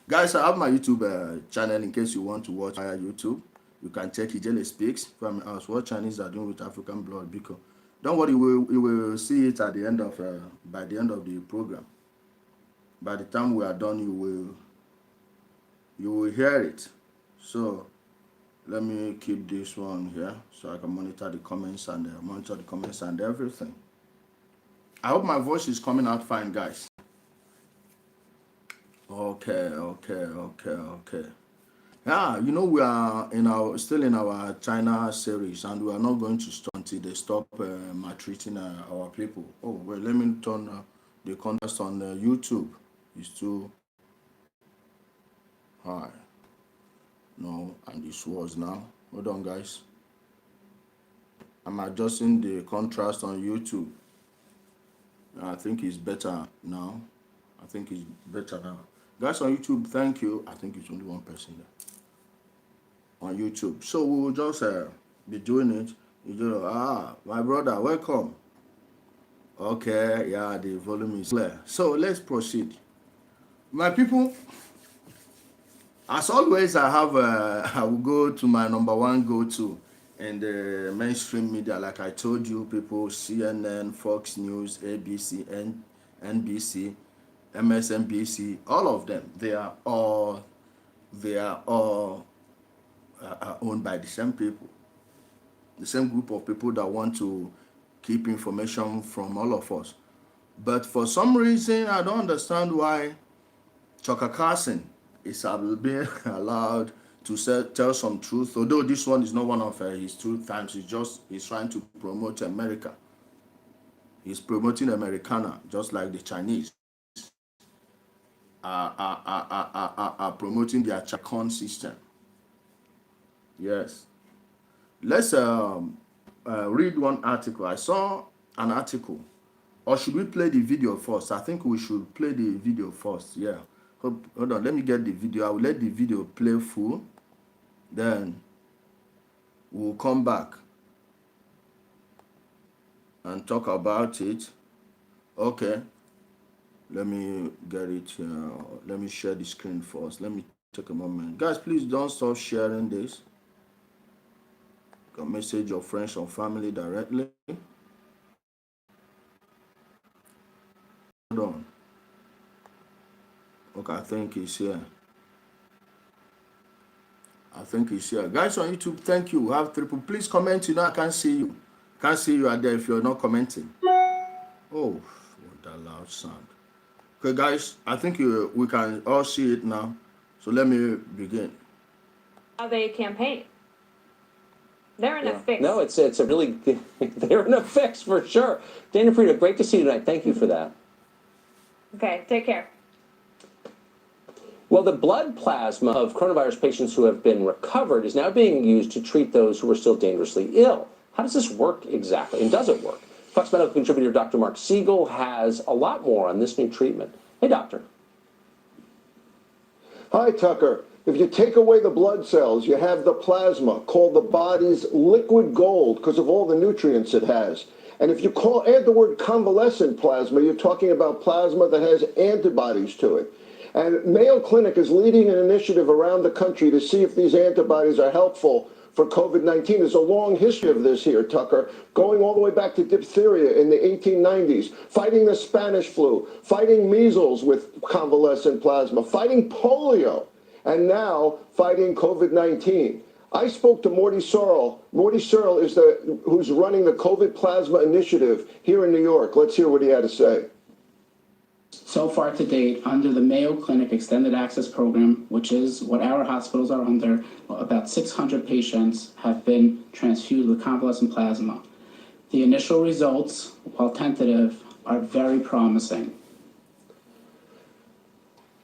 Guys, I have my YouTube channel in case you want to watch via YouTube. You can check Ijele Speaks from us. What Chinese are doing with African blood? Because don't worry, you will see it at the end of by the end of the program. By the time we are done, you will hear it. So let me keep this one here so I can monitor the comments and everything. I hope my voice is coming out fine, guys. Okay. Yeah, you know we are still in our China series, and we are not going to stop until they stop maltreating our people. Oh well, let me turn the contrast on YouTube. It's too high. No, and this was now. Hold on, guys. I'm adjusting the contrast on YouTube. I think it's better now. Guys on YouTube, thank you. I think it's only one person there on YouTube. So we will just be doing it. My brother, welcome. Okay, yeah, the volume is clear. So let's proceed. My people, as always, I will go to my number one go-to in the mainstream media. Like I told you, people, CNN, Fox News, ABC, NBC, MSNBC, all of them, they are all owned by the same people, the same group of people that want to keep information from all of us. But for some reason, I don't understand why Tucker Carlson is being allowed to tell some truth, although this one is not one of his truth times. He's trying to promote America. He's promoting Americana, just like the Chinese are promoting their Chacon system. Yes. Let's read one article. I saw an article. Or should we play the video first? I think we should play the video first. Yeah. Hold on. Let me get the video. I will let the video play full. Then we'll come back and talk about it. Okay. Let me get it. Let me share the screen first. Let me take a moment. Guys, please don't stop sharing this. You can message your friends or family directly. Hold on. Okay, I think he's here. Guys on YouTube, thank you. We have triple. Please comment. You know, I can't see you. Can't see you out there if you're not commenting. Oh, what that loud sound. Okay, guys, I think we can all see it now. So let me begin. How they campaign. They're in a fix. No, it's a really, they're in a fix for sure. Dana Frieda, great to see you tonight. Thank you for that. Okay, take care. Well, the blood plasma of coronavirus patients who have been recovered is now being used to treat those who are still dangerously ill. How does this work exactly, and does it work? Fox Medical contributor Dr. Mark Siegel has a lot more on this new treatment. Hey, doctor. Hi, Tucker. If you take away the blood cells, you have the plasma, called the body's liquid gold because of all the nutrients it has. And if you add the word convalescent plasma, you're talking about plasma that has antibodies to it. And Mayo Clinic is leading an initiative around the country to see if these antibodies are helpful for COVID-19. There's a long history of this here, Tucker, going all the way back to diphtheria in the 1890s, fighting the Spanish flu, fighting measles with convalescent plasma, fighting polio, and now fighting COVID-19. I spoke to Morty Searle. Morty Searle is who's running the COVID Plasma Initiative here in New York. Let's hear what he had to say. So far to date, under the Mayo Clinic Extended Access Program, which is what our hospitals are under, about 600 patients have been transfused with convalescent plasma. The initial results, while tentative, are very promising.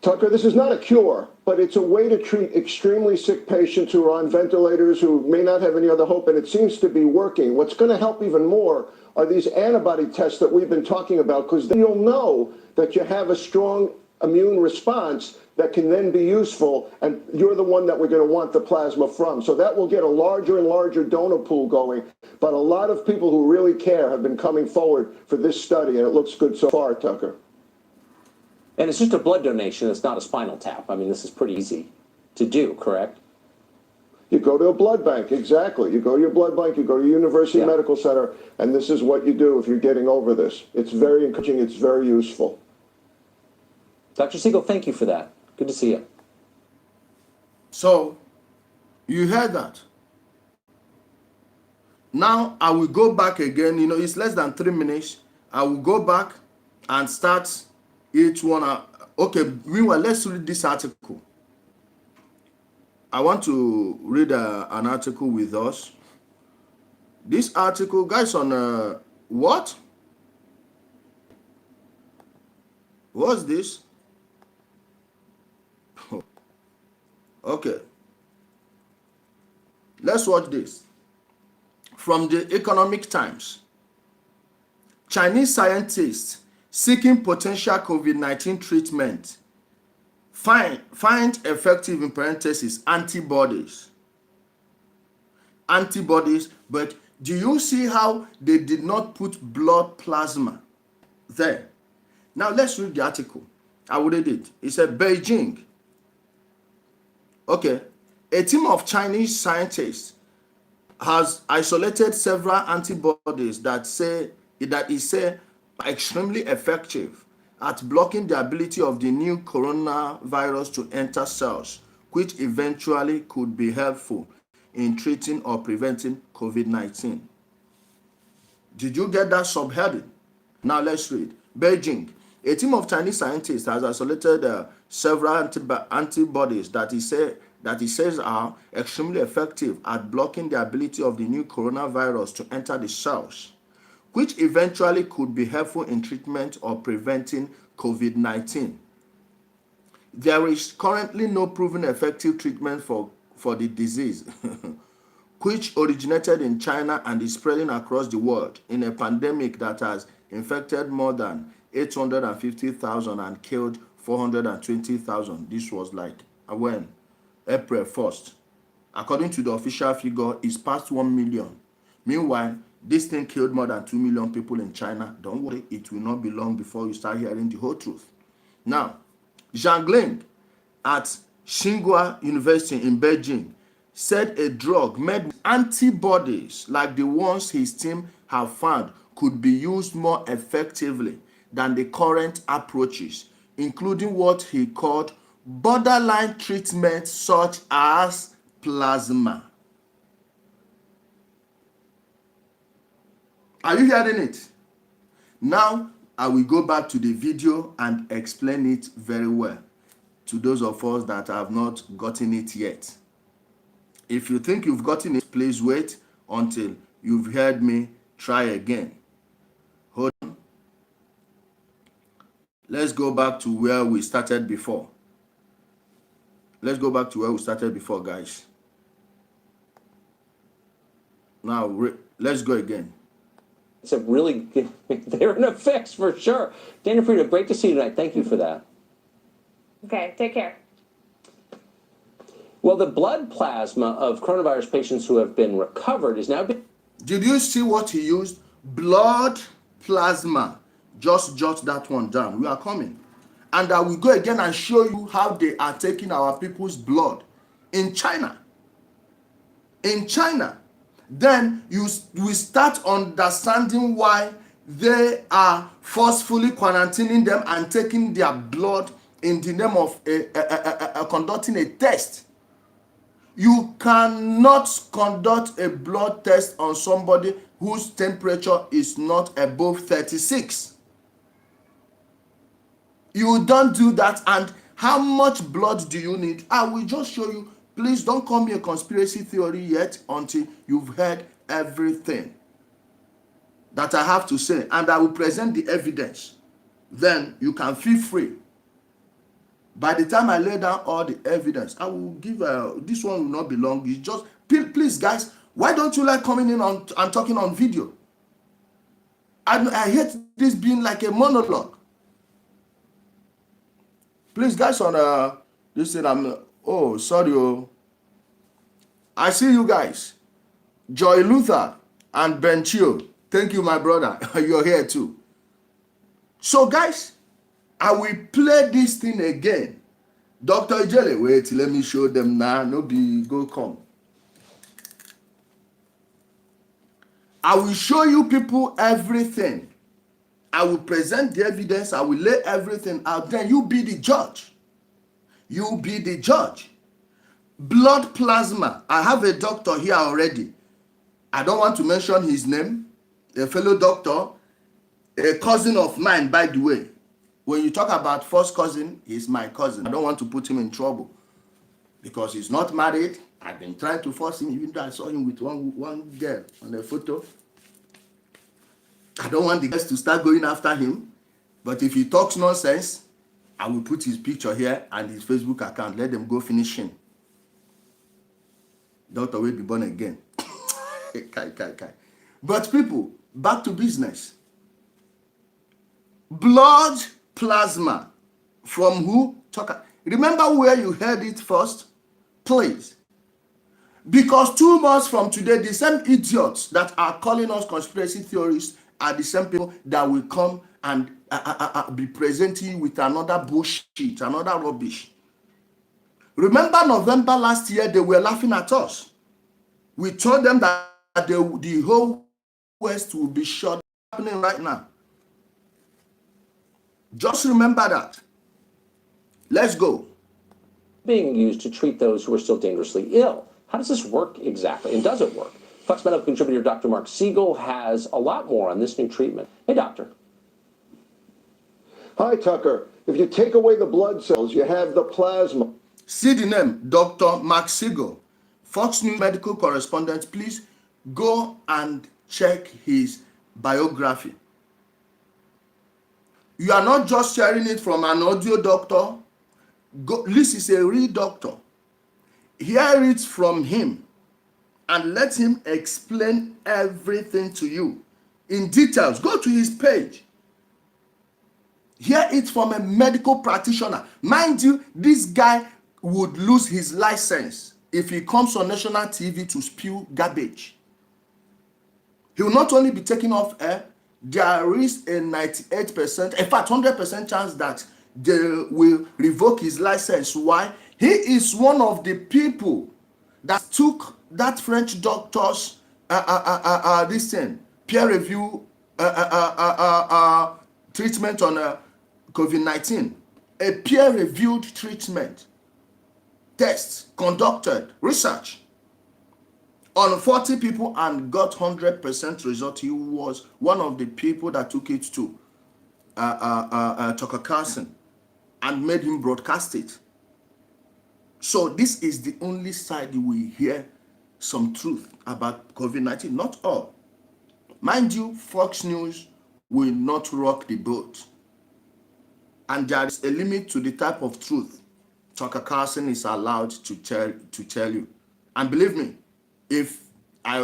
Tucker, this is not a cure, but it's a way to treat extremely sick patients who are on ventilators, who may not have any other hope, and it seems to be working. What's going to help even more are these antibody tests that we've been talking about, because then you'll know that you have a strong immune response that can then be useful, and you're the one that we're going to want the plasma from. So that will get a larger and larger donor pool going. But a lot of people who really care have been coming forward for this study, and it looks good so far, Tucker. And it's just a blood donation. It's not a spinal tap. I mean, this is pretty easy to do, correct? You go to a blood bank, exactly. You go to your blood bank, you go to your University Yeah. Medical Center, and this is what you do if you're getting over this. It's very encouraging, it's very useful. Dr. Siegel, thank you for that. Good to see you. So, you heard that. Now, I will go back again. You know, it's less than 3 minutes. I will go back and start each one. Okay, meanwhile, let's read this article. I want to read an article with us. This article, guys, on what? What's this? Okay. Let's watch this. From the Economic Times. Chinese scientists seeking potential COVID-19 treatment find effective, in parentheses, antibodies. Antibodies, but do you see how they did not put blood plasma there? Now let's read the article. I will read it. It said Beijing. Okay. A team of Chinese scientists has isolated several antibodies that is extremely effective at blocking the ability of the new coronavirus to enter cells, which eventually could be helpful in treating or preventing COVID-19. Did you get that subheading? Now let's read. Beijing. A team of Chinese scientists has isolated several antibodies that it says are extremely effective at blocking the ability of the new coronavirus to enter the cells, which eventually could be helpful in treatment or preventing COVID-19. There is currently no proven effective treatment for the disease, which originated in China and is spreading across the world in a pandemic that has infected more than 850,000 and killed 420,000. This was like when? April 1st. According to the official figure, it's past 1 million. Meanwhile, this thing killed more than 2 million people in China. Don't worry, it will not be long before you start hearing the whole truth. Now, Zhang Ling at Tsinghua University in Beijing said a drug made with antibodies like the ones his team have found could be used more effectively than the current approaches, including what he called borderline treatments such as plasma. Are you hearing it? Now, I will go back to the video and explain it very well to those of us that have not gotten it yet. If you think you've gotten it, please wait until you've heard me try again. Hold on. Let's go back to where we started before. Let's go back to where we started before, guys. Now, let's go again. It's a really, they're in a fix for sure. Dana Frieda, great to see you tonight. Thank you for that. Okay, take care. Well, the blood plasma of coronavirus patients who have been recovered is now being... Did you see what he used? Blood plasma. Just jot that one down. We are coming. And I will go again and show you how they are taking our people's blood in China. In China. Then we start understanding why they are forcefully quarantining them and taking their blood in the name of conducting a test. You cannot conduct a blood test on somebody whose temperature is not above 36. You don't do that. And how much blood do you need? I will just show you. Please don't call me a conspiracy theory yet until you've heard everything that I have to say. And I will present the evidence. Then you can feel free. By the time I lay down all the evidence, I will give this one will not be long. It's just, please guys, why don't you like coming in and talking on video? I hate this being like a monologue. Please guys on this thing, oh, sorry. Oh. I see you guys. Joy Luther and Benchio. Thank you, my brother. You're here too. So, guys, I will play this thing again. Dr. Ijele, wait, let me show them now. No be go come. I will show you people everything. I will present the evidence. I will lay everything out. Then you be the judge. You be the judge. Blood plasma. I have a doctor here already. I don't want to mention his name. A fellow doctor. A cousin of mine, by the way. When you talk about first cousin, he's my cousin. I don't want to put him in trouble because he's not married. I've been trying to force him, even though I saw him with one girl on the photo. I don't want the guys to start going after him. But if he talks nonsense, I will put his picture here and his Facebook account. Let them go finish him. Doctor will be born again. But people, back to business. Blood plasma. From who? Remember where you heard it first? Please. Because 2 months from today, the same idiots that are calling us conspiracy theorists are the same people that will come and be presenting you with another bullshit, another rubbish. Remember November last year, they were laughing at us. We told them that the whole West will be shut. Happening right now. Just remember that. Let's go. Being used to treat those who are still dangerously ill. How does this work exactly? And does it work? Fox medical contributor Dr. Mark Siegel has a lot more on this new treatment. Hey, doctor. Hi, Tucker. If you take away the blood cells, you have the plasma. See the name, Dr. Mark Siegel, Fox News medical correspondent. Please go and check his biography. You are not just sharing it from an audio doctor. This is a real doctor. Hear it from him and let him explain everything to you in details. Go to his page. Hear it from a medical practitioner. Mind you, this guy would lose his license if he comes on national TV to spew garbage. He will not only be taken off air, there is a 98%, in fact 100% chance that they will revoke his license. Why? He is one of the people that took that French doctor's this thing, peer review treatment on COVID-19, a peer-reviewed treatment, tests conducted, research on 40 people and got 100% result. He was one of the people that took it to Tucker Carlson and made him broadcast it. So this is the only side you will hear some truth about COVID-19, not all. Mind you, Fox News will not rock the boat. And there is a limit to the type of truth Tucker Carlson is allowed to tell you. And believe me, if I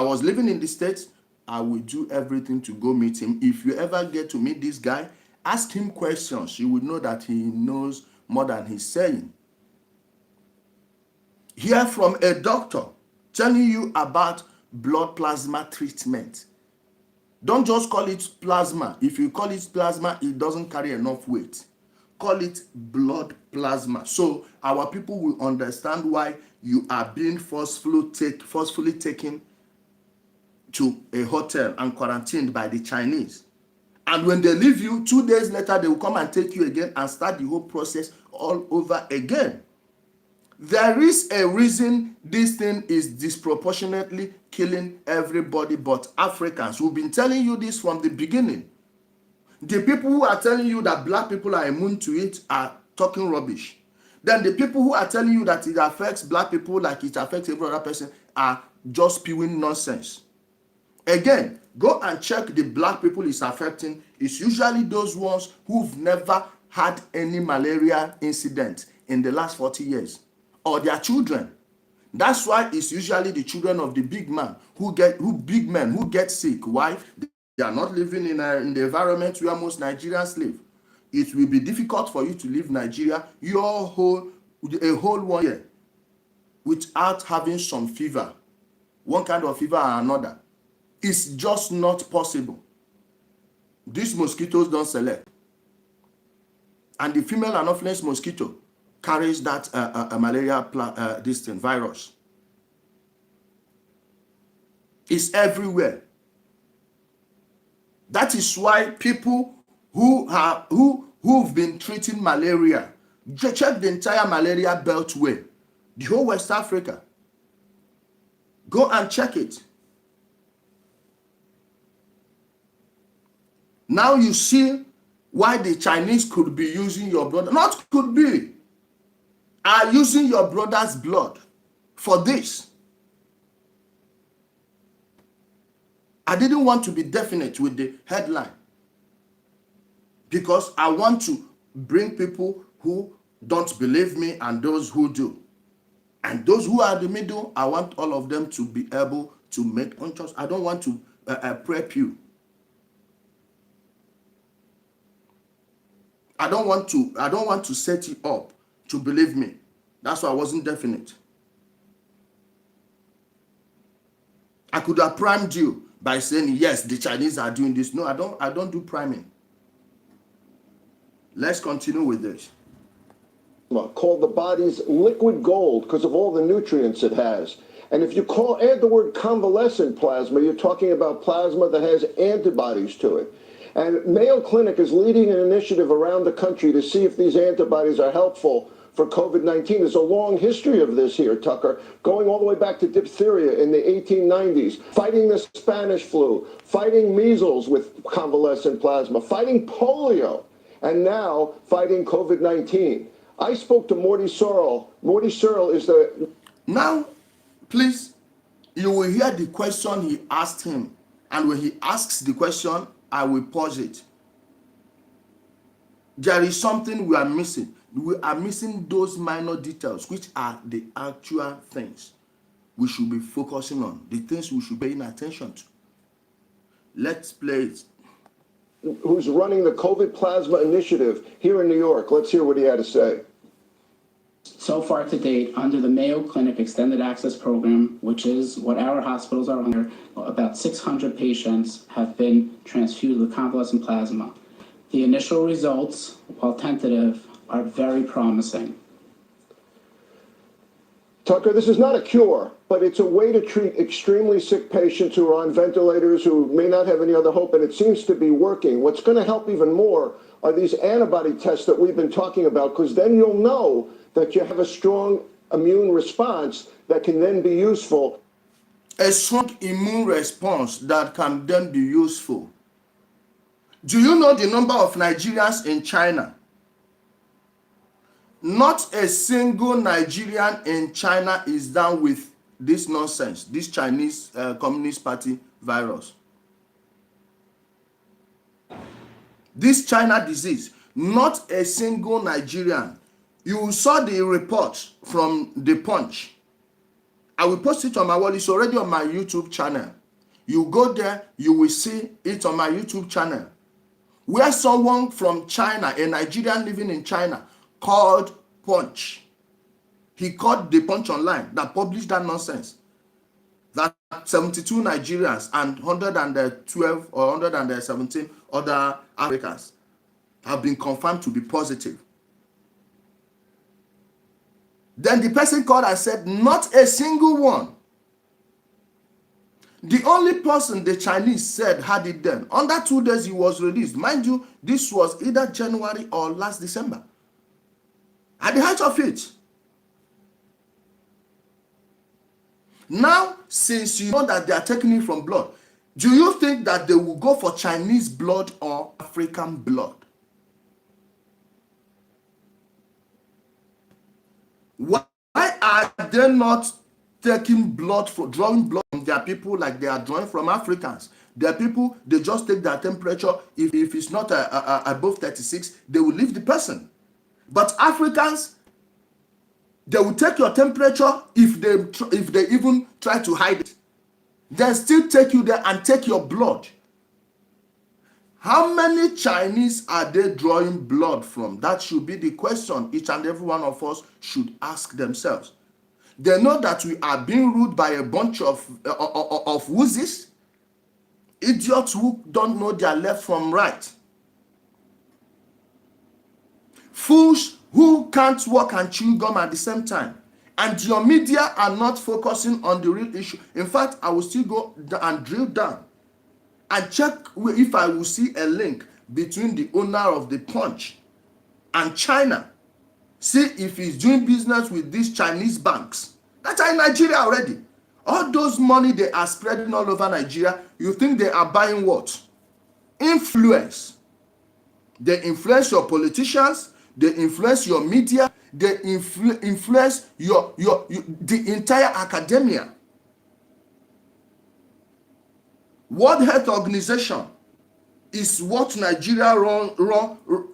was living in the States, I would do everything to go meet him. If you ever get to meet this guy, ask him questions. You will know that he knows more than he's saying. Hear from a doctor telling you about blood plasma treatment. Don't just call it plasma. If you call it plasma, it doesn't carry enough weight. Call it blood plasma. So our people will understand why you are being forcefully taken to a hotel and quarantined by the Chinese. And when they leave you, 2 days later, they will come and take you again and start the whole process all over again. There is a reason this thing is disproportionately killing everybody but Africans. We've been telling you this from the beginning. The people who are telling you that black people are immune to it are talking rubbish. Then the people who are telling you that it affects black people like it affects every other person are just spewing nonsense. Again, go and check the black people it's affecting. It's usually those ones who've never had any malaria incident in the last 40 years. Or their children. That's why it's usually the children of the big men who get sick. Why? They are not living in the environment where most Nigerians live. It will be difficult for you to leave Nigeria a whole 1 year without having some fever, one kind of fever or another. It's just not possible. These mosquitoes don't select. And the female Anopheles mosquito carries that malaria virus. It's everywhere. That is why people who've been treating malaria, check the entire malaria beltway, the whole West Africa. Go and check it. Now you see why the Chinese could be using your brother, not could be, are using your brother's blood for this. I didn't want to be definite with the headline because I want to bring people who don't believe me and those who do. And those who are in the middle, I want all of them to be able to make own choice. I don't want to prep you. I don't want to set you up to believe me. That's why I wasn't definite. I could have primed you by saying, yes, the Chinese are doing this. No, I don't do priming. Let's continue with this. Called the body's liquid gold because of all the nutrients it has. And if you add the word convalescent plasma, you're talking about plasma that has antibodies to it. And Mayo Clinic is leading an initiative around the country to see if these antibodies are helpful for COVID-19. There's a long history of this here, Tucker, going all the way back to diphtheria in the 1890s, fighting the Spanish flu, fighting measles with convalescent plasma, fighting polio, and now fighting COVID-19. I spoke to Morty Searle. Morty Searle is the... Now, please, you will hear the question he asked him. And when he asks the question, I will pause it. There is something we are missing. We are missing those minor details, which are the actual things we should be focusing on, the things we should be paying attention to. Let's play it. Who's running the COVID Plasma Initiative here in New York. Let's hear what he had to say. So far to date, under the Mayo Clinic Extended Access Program, which is what our hospitals are under, about 600 patients have been transfused with convalescent plasma. The initial results, while tentative, are very promising. Tucker, this is not a cure, but it's a way to treat extremely sick patients who are on ventilators, who may not have any other hope, and it seems to be working. What's going to help even more are these antibody tests that we've been talking about, because then you'll know that you have a strong immune response that can then be useful. A strong immune response that can then be useful. Do you know the number of Nigerians in China? Not a single Nigerian in China is down with this nonsense, this Chinese Communist Party virus. This China disease, not a single Nigerian. You saw the report from The Punch. I will post it on my wall. It's already on my YouTube channel. You go there, you will see it on my YouTube channel. Where someone from China, a Nigerian living in China, called Punch. He called The Punch online that published that nonsense. That 72 Nigerians and 112 or 117 other Africans have been confirmed to be positive. Then the person called and said, not a single one. The only person the Chinese said had it then. Under 2 days, he was released. Mind you, this was either January or last December. At the height of it. Now, since you know that they are taking it from blood, do you think that they will go for Chinese blood or African blood? Why are they not taking blood, drawing blood from their people like they are drawing from Africans? Their people, they just take their temperature. If it's not above 36, they will leave the person. But Africans, they will take your temperature if they even try to hide it. They still take you there and take your blood. How many Chinese are they drawing blood from? That should be the question each and every one of us should ask themselves. They know that we are being ruled by a bunch of wuzies. Idiots who don't know their left from right. Fools who can't walk and chew gum at the same time. And your media are not focusing on the real issue. In fact, I will still go and drill down and check if I will see a link between the owner of the Punch and China. See if he's doing business with these Chinese banks that are in Nigeria already. All those money they are spreading all over Nigeria, you think they are buying what? Influence. They influence your politicians, they influence your media, they influence the entire academia. World Health Organization is what Nigeria run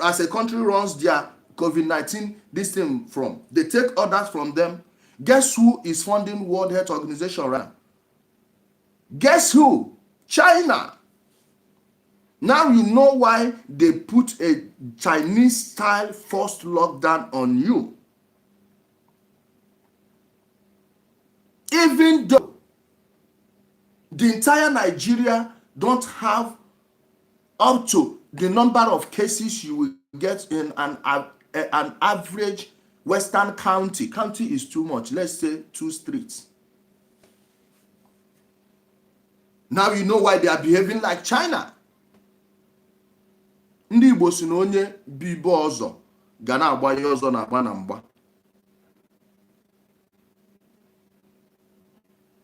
as a country runs their COVID-19 this thing from. They take orders from them. Guess who is funding World Health Organization right now? Guess who? China. Now you know why they put a Chinese-style forced lockdown on you. Even though the entire Nigeria don't have up to the number of cases you will get in an average Western county. County is too much. Let's say 2 streets. Now you know why they are behaving like China. Ndị Igbo si na onye bibo ọzọ ga na-agba ihe ọzọ na-agba na mgba.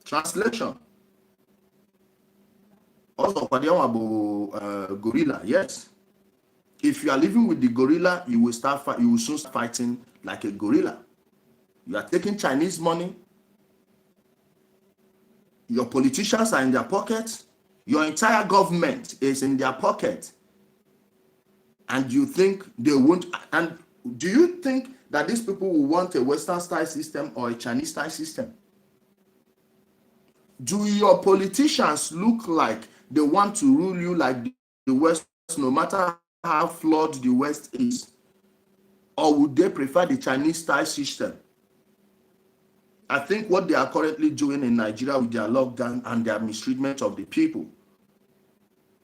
Translation. Also, Kwadianwa bụ gorilla. Yes. If you are living with the gorilla, you will soon start fighting like a gorilla. You are taking Chinese money. Your politicians are in their pockets. Your entire government is in their pocket. And you think they won't? And do you think that these people will want a Western style system or a Chinese style system? Do your politicians look like they want to rule you like the West, no matter how flawed the West is? Or would they prefer the Chinese style system? I think what they are currently doing in Nigeria with their lockdown and their mistreatment of the people,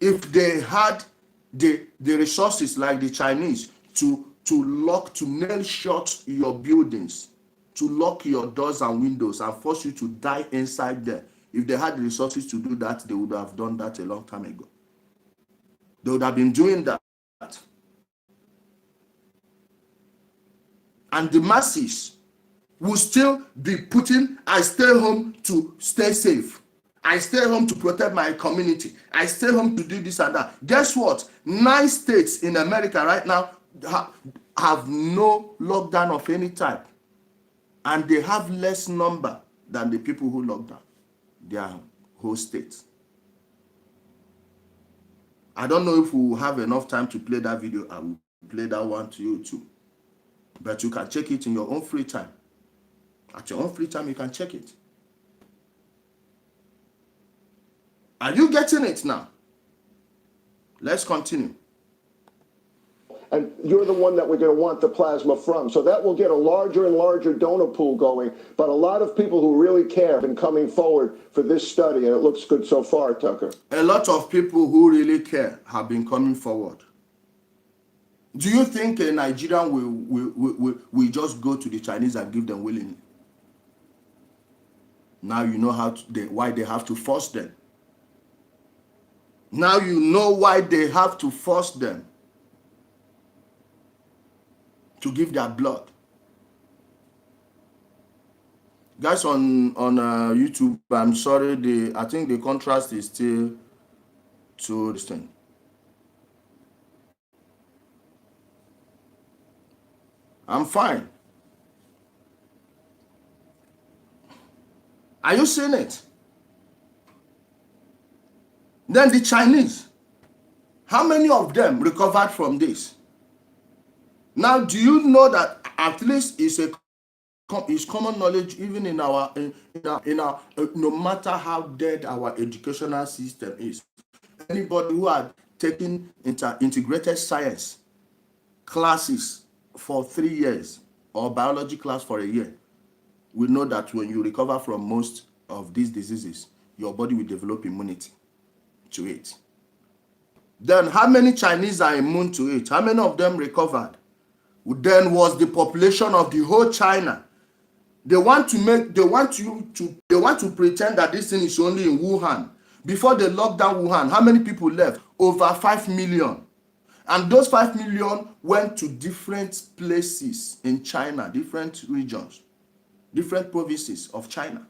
if they had the resources like the Chinese to nail shut your buildings, to lock your doors and windows and force you to die inside there, if they had the resources to do that, they would have done that a long time ago. They would have been doing that. And the masses will still be putting, I stay home to stay safe. I stay home to protect my community. I stay home to do this and that. Guess what? 9 states in America right now have no lockdown of any type. And they have less number than the people who locked down their whole states. I don't know if we will have enough time to play that video. I will play that one to you too. But you can check it in your own free time. At your own free time, you can check it. Are you getting it now? Let's continue. And you're the one that we're going to want the plasma from. So that will get a larger and larger donor pool going. But a lot of people who really care have been coming forward for this study, and it looks good so far, Tucker. A lot of people who really care have been coming forward. Do you think a Nigerian will just go to the Chinese and give them willingly? Now you know why they have to force them. Now you know why they have to force them to give their blood. Guys on YouTube, I'm sorry, I think the contrast is still too distinct. I'm fine. Are you seeing it? Then the Chinese, how many of them recovered from this? Now, do you know that at least it's common knowledge, even in our no matter how dead our educational system is, anybody who had taken integrated science classes for 3 years or biology class for a year, we know that when you recover from most of these diseases, your body will develop immunity. to it. Then how many Chinese are immune to it? How many of them recovered? Then was the population of the whole China. They want to pretend that this thing is only in Wuhan. Before they locked down Wuhan, how many people left? Over 5 million. And those 5 million went to different places in China, different regions, different provinces of China.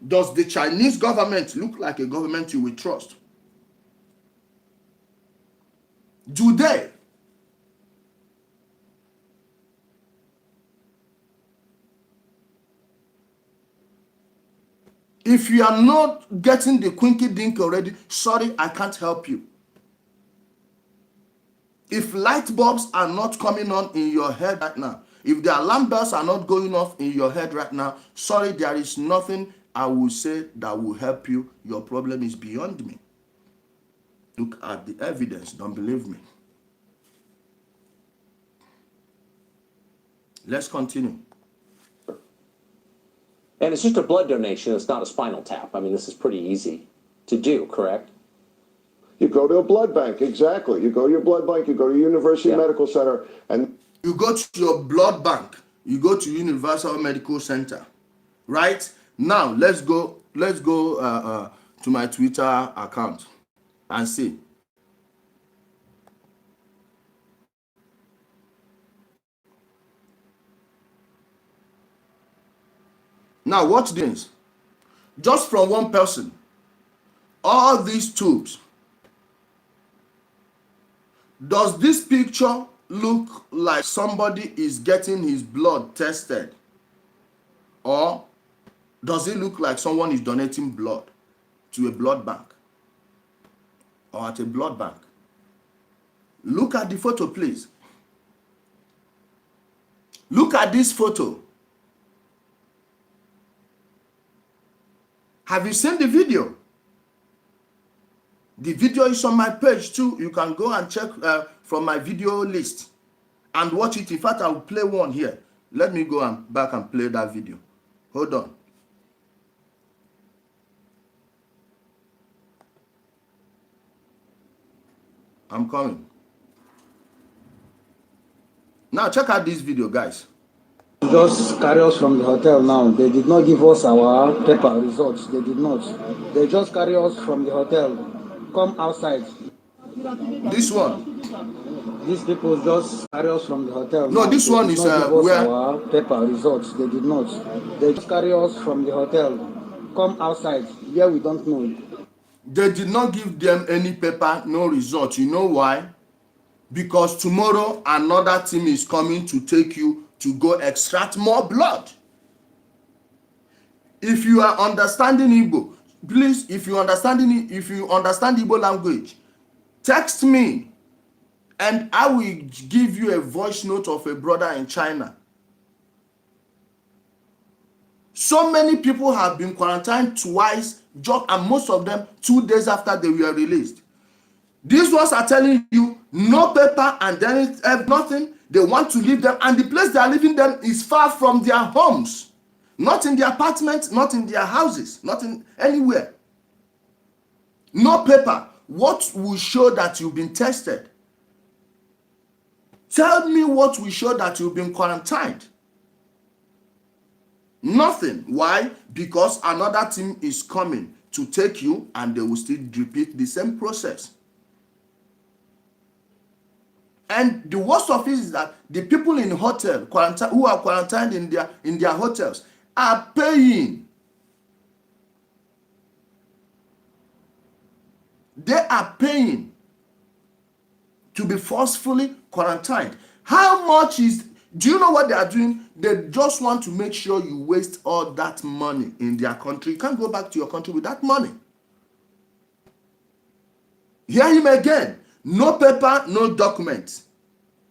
Does the Chinese government look like a government you will trust? Do they? If you are not getting the quinky dink already, sorry, I can't help you. If light bulbs are not coming on in your head right now, if the alarm bells are not going off in your head right now, sorry, there is nothing I will say that will help you. Your problem is beyond me. Look at the evidence. Don't believe me. Let's continue. And it's just a blood donation. It's not a spinal tap. I mean, this is pretty easy to do, correct? You go to a blood bank, exactly. You go to your blood bank, you go to University Medical Center, and you go to your blood bank, you go to Universal Medical Center, right? Now let's go to my Twitter account and see. Now watch this. Just from one person, all these tubes. Does this picture look like somebody is getting his blood tested? Or does it look like someone is donating blood to a blood bank or at a blood bank? Look at the photo, please. Look at this photo. Have you seen the video? The video is on my page too. You can go and check from my video list and watch it. In fact, I will play one here. Let me go back and play that video. Hold on. I'm coming. Now check out this video, guys. Just carry us from the hotel now. They did not give us our paper results. They did not. They just carry us from the hotel. Come outside. This one. These people just carry us from the hotel. No, now. this They one did is not give us where our paper results. They did not. They just carry us from the hotel. Come outside. Where we don't know. they did not give them any paper, no result. You know why? Because tomorrow another team is coming to take you to go extract more blood. If you are understanding Igbo, please, if you understand Igbo language, text me and I will give you a voice note of a brother in China. So many people have been quarantined twice, and most of them 2 days after they were released. These ones are telling you no paper and then nothing. They want to leave them, and the place they are leaving them is far from their homes. Not in their apartments, not in their houses, not in anywhere. No paper. What will show that you've been tested? Tell me what will show that you've been quarantined. Nothing. Why? Because another team is coming to take you and they will still repeat the same process. And the worst of it is that the people in hotel who are quarantined in their hotels are paying. They are paying to be forcefully quarantined. How much is, do you know what they are doing? They just want to make sure you waste all that money in their country. You can't go back to your country with that money. Hear him again. No paper, no documents.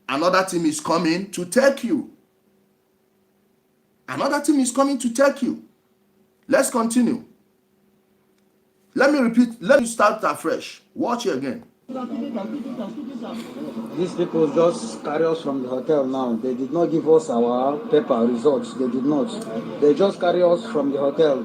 Another team is coming to take you. Another team is coming to take you. Let's continue. Let me repeat. Let me start afresh. Watch it again. These people just carry us from the hotel now. They did not give us our paper results. They did not. They just carry us from the hotel,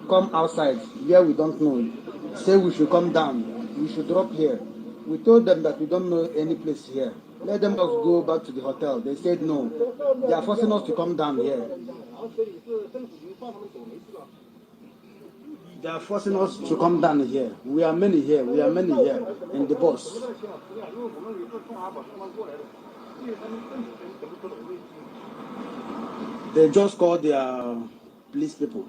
come outside where we don't know. Say we should come down. We should drop here. We told them that we don't know any place here. Let them just go back to the hotel. They said no. They are forcing us to come down here. They are forcing us to come down here. We are many here. We are many here in the bus. They just called their police people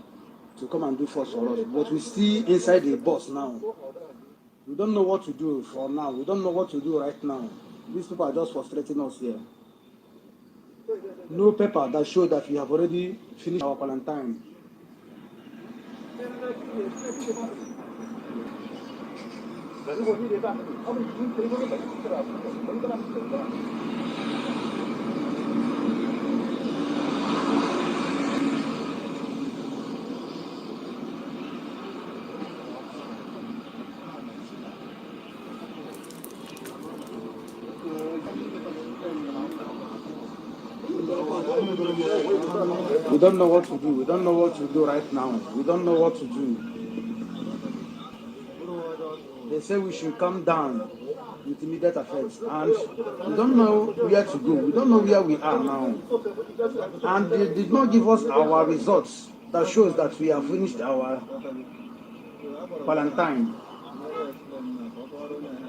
to come and do force for us. But we still inside the bus now. We don't know what to do for now. We don't know what to do right now. These people are just frustrating us here. No paper that shows that we have already finished our quarantine. We don't know what to do. We don't know what to do right now. We don't know what to do. They say we should come down with immediate effect, and we don't know where to go. We don't know where we are now. And they did not give us our results that shows that we have finished our quarantine.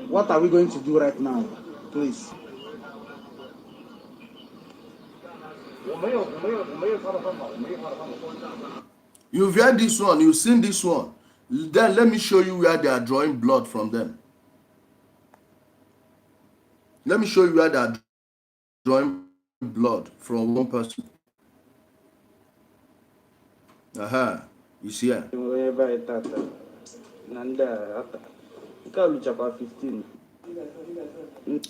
What are we going to do right now, please? You've heard this one, you've seen this one. Then let me show you where they are drawing blood from them. Let me show you where they are drawing blood from one person. You see here.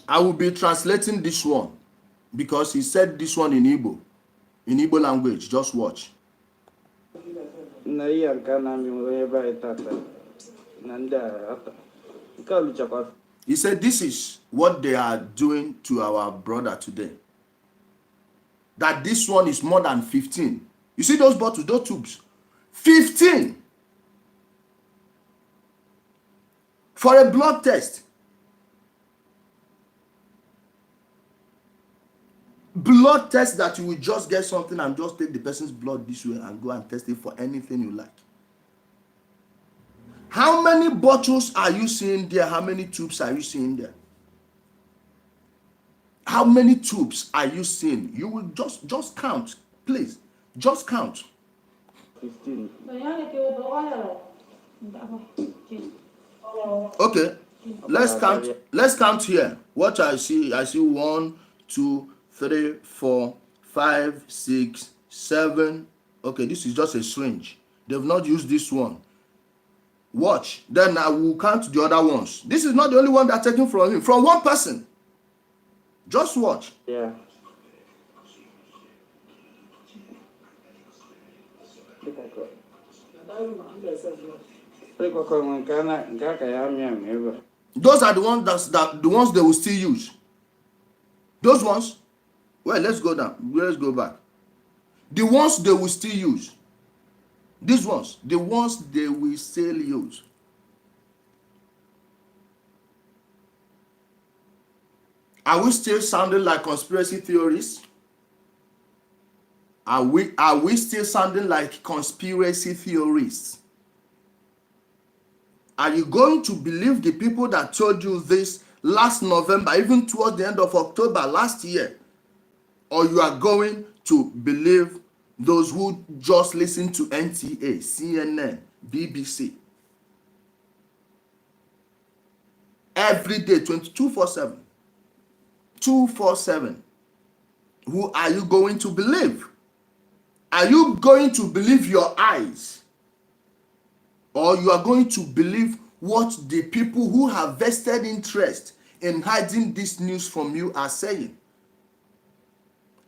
I will be translating this one because he said this one in Igbo language. Just watch. He said this is what they are doing to our brother today. That this one is more than 15. You see those bottles, those tubes? 15 for a blood test. Blood test that you will just get something and just take the person's blood this way and go and test it for anything you like. How many bottles are you seeing there? How many tubes are you seeing there? How many tubes are you seeing? You will just count, please. Just count. 15. Okay. Let's count here. What I see 1, 2, 3, 4, 5, 6, 7. Okay, this is just a syringe. They've not used this one. Watch. Then I will count the other ones. This is not the only one they're taking from him. From one person. Just watch. Yeah. Those are the ones the ones they will still use. Those ones. Well, let's go down. Let's go back. The ones they will still use. These ones, the ones they will still use. Are we still sounding like conspiracy theorists? Are we still sounding like conspiracy theorists? Are you going to believe the people that told you this last November, even towards the end of October last year? Or you are going to believe those who just listen to NTA, CNN, BBC? Every day, 24/7. 247. Who are you going to believe? Are you going to believe your eyes? Or you are going to believe what the people who have vested interest in hiding this news from you are saying?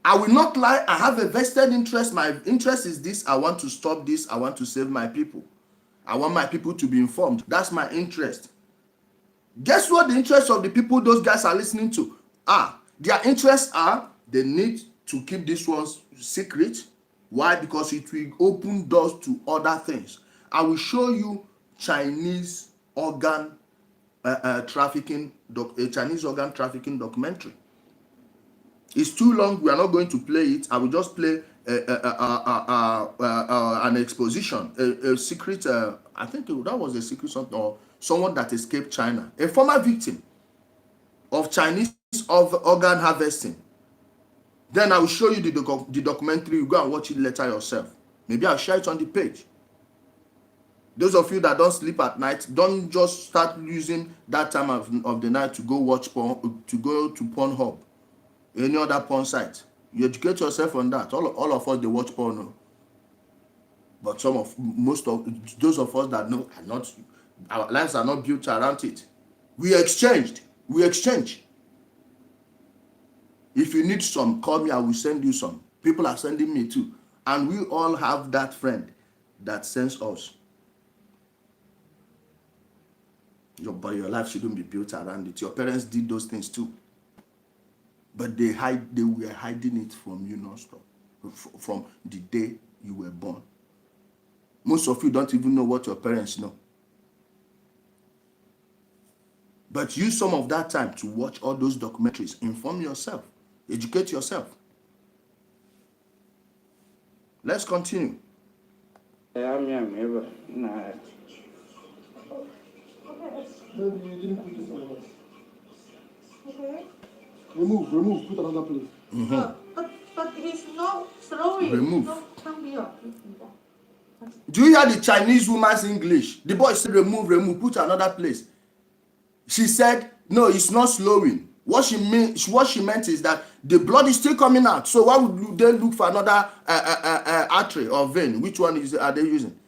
I will not lie, I have a vested interest. My interest is this. I want to stop this. I want to save my people. I want my people to be informed. That's my interest. Guess what the interests of the people those guys are listening to are? Their interests are they need to keep this one secret. Why? Because it will open doors to other things. I will show you Chinese organ trafficking, a Chinese organ trafficking documentary. It's too long. We are not going to play it. I will just play an exposition, a secret. I think that was a secret something, or someone that escaped China, a former victim of Chinese organ harvesting. Then I will show you the documentary. You go and watch it later yourself. Maybe I'll share it on the page. Those of you that don't sleep at night, don't just start using that time of the night to go watch porn, to go to Pornhub, any other porn site. You educate yourself on that. All of us, they watch porn. But most of those of us that know are not, our lives are not built around it. We exchange. If you need some, call me, I will send you some. People are sending me too. And we all have that friend that sends us. But your life shouldn't be built around it. Your parents did those things too. But they were hiding it from you non-stop. From the day you were born. Most of you don't even know what your parents know. But use some of that time to watch all those documentaries. Inform yourself. Educate yourself. Let's continue. Okay. Remove, put another place. But he's not throwing. Remove. No, come here. Do you hear the Chinese woman's English? The boy said remove, put another place. She said, no, it's not slowing. What she meant is that the blood is still coming out. So why would they look for another artery or vein? Which one are they using?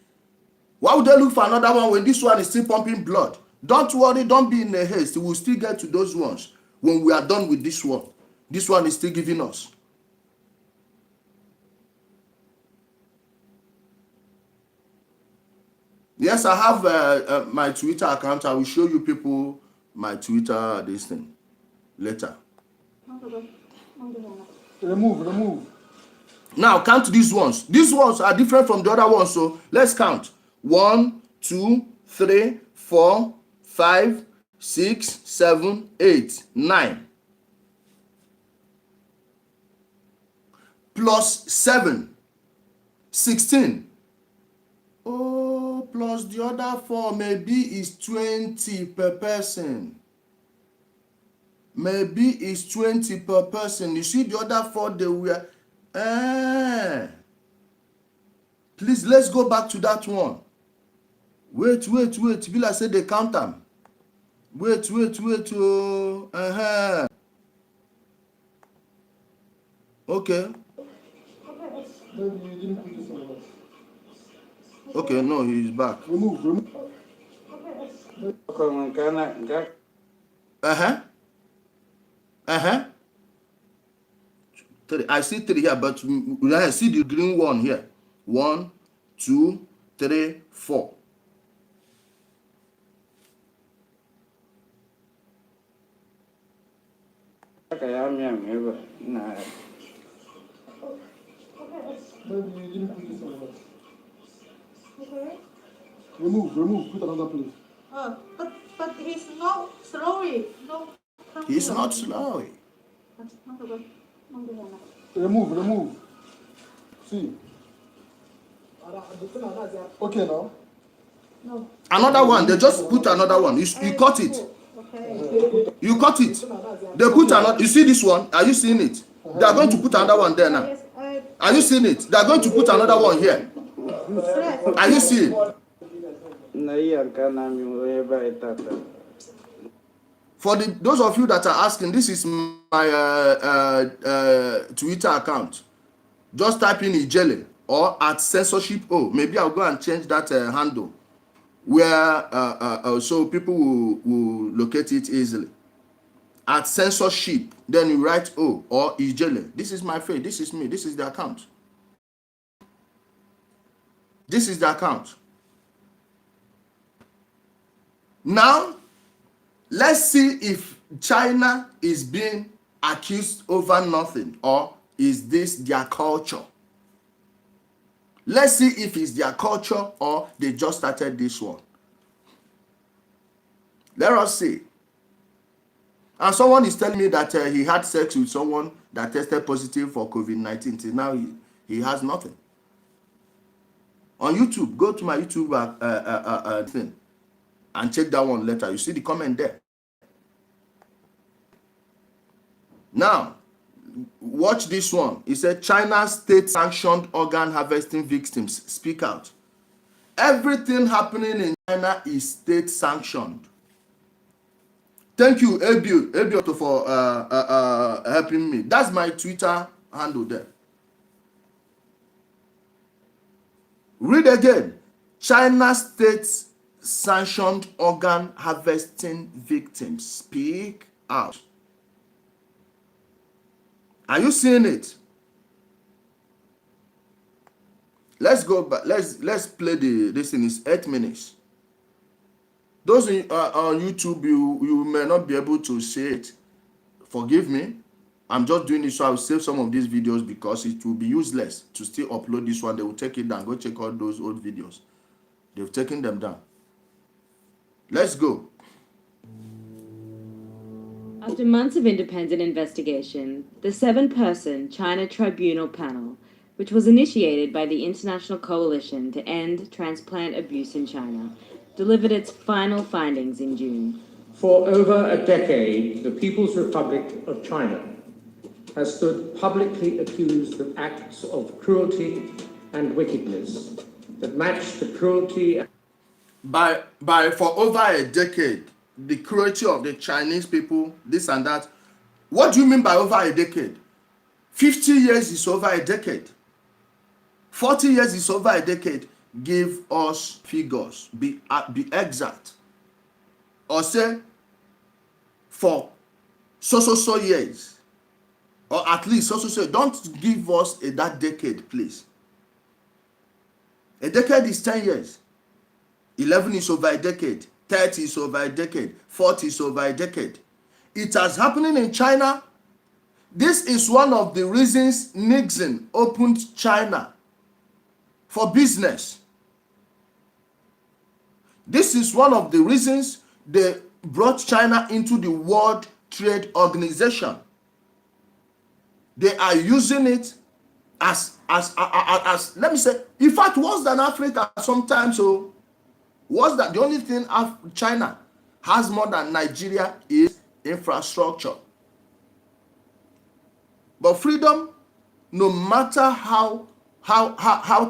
Why would they look for another one when this one is still pumping blood? Don't worry, don't be in a haste. We'll still get to those ones when we are done with this one. This one is still giving us. Yes, I have my Twitter account. I will show you people my Twitter, this thing, later. Remove. Now, count these ones. These ones are different from the other ones, so let's count. 1, 2, 3, 4, 5, 6, 7, 8, 9. Plus 7, 16. Oh, plus the other 4, maybe is 20 per person. Maybe it's 20 per person. You see the other 4, they were... Please, let's go back to that one. Wait. Bila said they count them. Wait. Okay. Okay, no, he's back. Remove. I see 3 here, but I see the green one here. 1, 2, 3, 4. Remove, put another place. But he's not throwing. No, come He's here. not slowing. Remove. See. Okay now. No. Another one, they just put another one. You cut it. Okay. You cut it. They put another. You see this one? Are you seeing it? They are going to put another one there now. Yes, Are you seeing it? They are going to put another one here. Are you seeing? For those of you that are asking, this is my Twitter account. Just type in Ijele or at censorship. Oh, maybe I'll go and change that handle where so people will locate it easily. At censorship, then you write O or Ijele. This is my face. This is me. This is the account. This is the account. Now, Let's see if China is being accused over nothing, or is this their culture? Let's see if it's their culture or they just started this one. Let us see. And someone is telling me that he had sex with someone that tested positive for COVID-19. Till now, he has nothing. On YouTube, go to my YouTube thing and check that one later. You see the comment there. Now, watch this one. It said China's state-sanctioned organ harvesting victims speak out. Everything happening in China is state-sanctioned. Thank you, Abio, for helping me. That's my Twitter handle there. Read again. China's state-sanctioned organ harvesting victims speak out. Are you seeing it? Let's go back. Let's play this thing. It's 8 minutes. Those on YouTube, you may not be able to see it. Forgive me. I'm just doing it so I'll save some of these videos because it will be useless to still upload this one. They will take it down. Go check out those old videos. They've taken them down. Let's go. After months of independent investigation, the 7-person China Tribunal panel, which was initiated by the International Coalition to End Transplant Abuse in China, delivered its final findings in June. For over a decade, the People's Republic of China has stood publicly accused of acts of cruelty and wickedness that match the cruelty. For over a decade, the cruelty of the Chinese people, this and that. What do you mean by over a decade? 50 years is over a decade. 40 years is over a decade. Give us figures. Be exact. Or say for so years. Or at least so. Don't give us that decade, please. A decade is 10 years. 11 is over a decade. 30 is over a decade. 40 is over a decade. It has happening in China. This is one of the reasons Nixon opened China for business. This is one of the reasons they brought China into the World Trade Organization. They are using it as let me say, in fact, worse than Africa sometimes. So what's that? The only thing China has more than Nigeria is infrastructure. But freedom, no matter how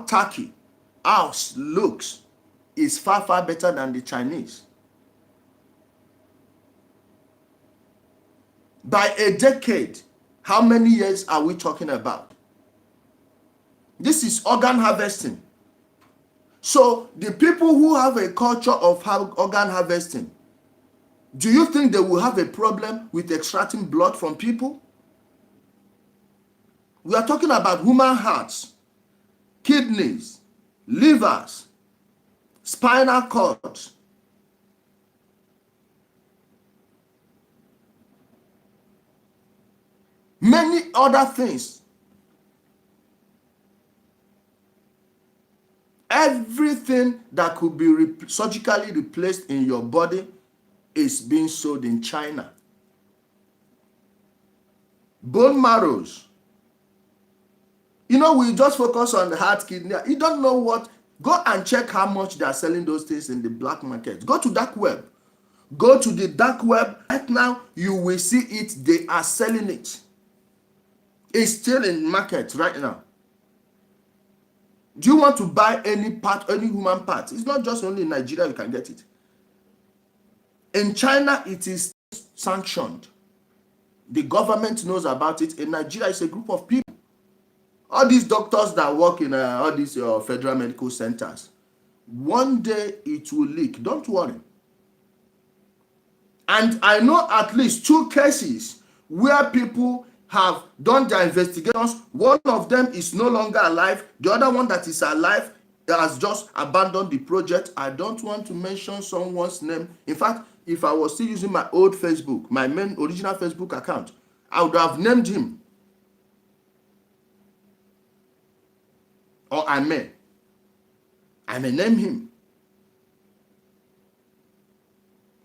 tacky ours looks, is far better than the Chinese. By a decade, how many years are we talking about? This is organ harvesting. So the people who have a culture of organ harvesting, do you think they will have a problem with extracting blood from people? We are talking about human hearts, kidneys, livers, spinal cords. Many other things. Everything that could be surgically replaced in your body is being sold in China. Bone marrows. You know, we just focus on the heart, kidney. You don't know what. Go and check how much they are selling those things in the black market. Go to dark web. Go to the dark web. Right now, you will see it. They are selling it. It's still in market right now. Do you want to buy any part, any human part? It's not just only in Nigeria you can get it. In China, it is sanctioned. The government knows about it. In Nigeria, it's a group of people. All these doctors that work in all these federal medical centers, one day it will leak. Don't worry. And I know at least 2 cases where people have done their investigations. One of them is no longer alive. The other one that is alive has just abandoned the project. I don't want to mention someone's name. In fact, if I was still using my old Facebook, my main original Facebook account, I would have named him. Or I may name him.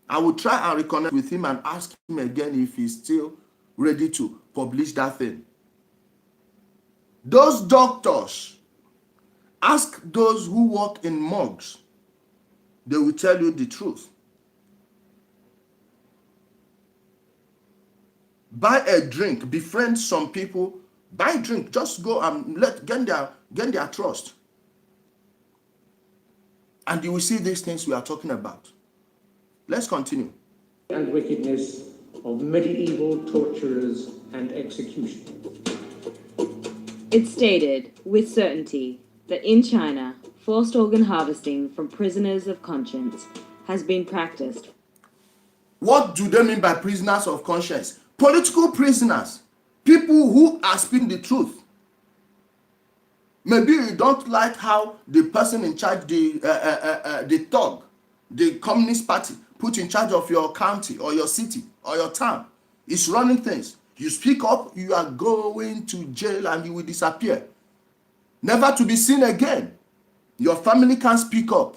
I will try and reconnect with him and ask him again if he's still ready to publish that thing. Those doctors, ask those who work in morgues. They will tell you the truth. Buy a drink, befriend some people, buy a drink, just go and gain their trust. And you will see these things we are talking about. Let's continue. And wickedness of medieval torturers and execution. It's stated with certainty that in China, forced organ harvesting from prisoners of conscience has been practiced. What do they mean by prisoners of conscience? Political prisoners, people who are speaking the truth. Maybe you don't like how the person in charge, the thug, the Communist Party, put in charge of your county or your city or your town, is running things. You speak up, you are going to jail and you will disappear. Never to be seen again. Your family can't speak up.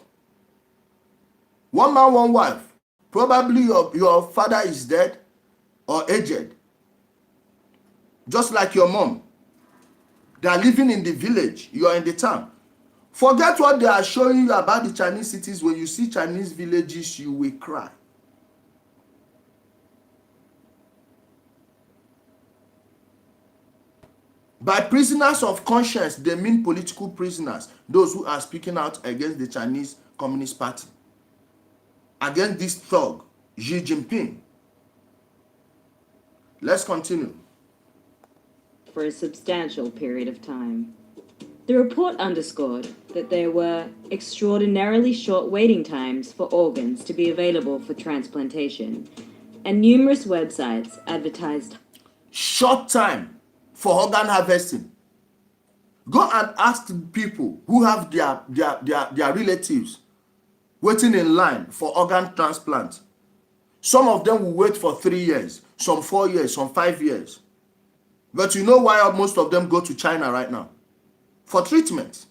One man, one wife. Probably your father is dead or aged. Just like your mom. They are living in the village. You are in the town. Forget what they are showing you about the Chinese cities. When you see Chinese villages, you will cry. By prisoners of conscience, they mean political prisoners, those who are speaking out against the Chinese Communist Party, against this thug, Xi Jinping. Let's continue. For a substantial period of time. The report underscored that there were extraordinarily short waiting times for organs to be available for transplantation, and numerous websites advertised short time for organ harvesting. Go and ask people who have their relatives waiting in line for organ transplant. Some of them will wait for 3 years, some 4 years, some 5 years. But you know why most of them go to China right now? For treatment.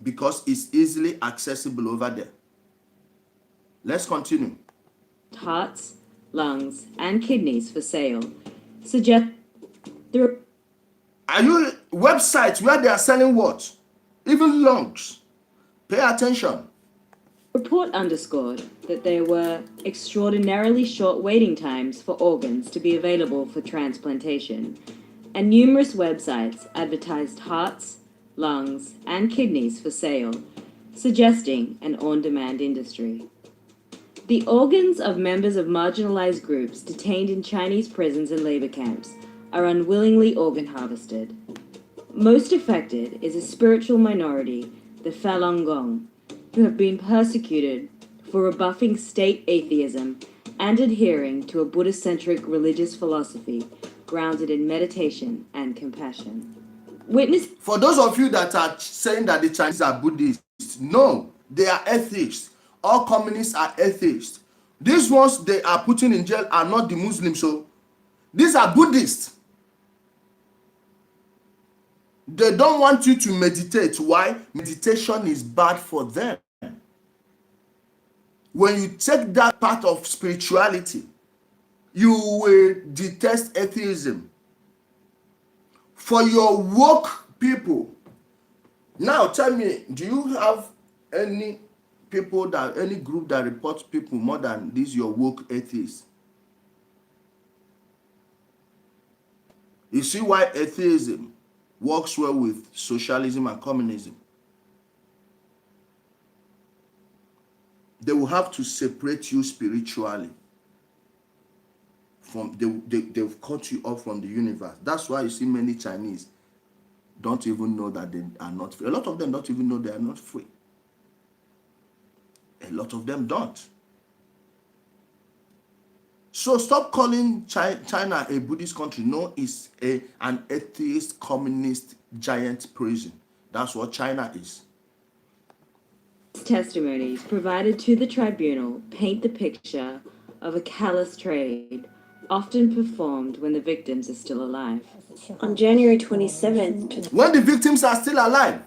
Because it's easily accessible over there. Let's continue. hearts, lungs, and kidneys for sale. Suggest there Are you websites where they are selling what? Even lungs. Pay attention. report underscored that there were extraordinarily short waiting times for organs to be available for transplantation, and numerous websites advertised hearts, lungs, and kidneys for sale, suggesting an on-demand industry. The organs of members of marginalized groups detained in Chinese prisons and labor camps are unwillingly organ harvested. Most affected is a spiritual minority, the Falun Gong, who have been persecuted for rebuffing state atheism and adhering to a Buddhist-centric religious philosophy grounded in meditation and compassion. Witness For those of you that are saying that the Chinese are Buddhists, no, they are atheists. All communists are atheists. These ones they are putting in jail are not the Muslims, so these are Buddhists. They don't want you to meditate. Why? Meditation is bad for them. When you take that part of spirituality, you will detest atheism. For your woke people, now tell me, do you have any group that reports people more than these your woke atheists? You see why atheism works well with socialism and communism? They will have to separate you spiritually. They've cut you off from the universe. That's why you see many Chinese don't even know that they are not free. A lot of them don't even know they are not free. A lot of them don't. So stop calling China a Buddhist country. No, it's an atheist, communist, giant prison. That's what China is. Testimonies provided to the tribunal paint the picture of a callous trade, often performed when the victims are still alive. On January 27th, When the victims are still alive.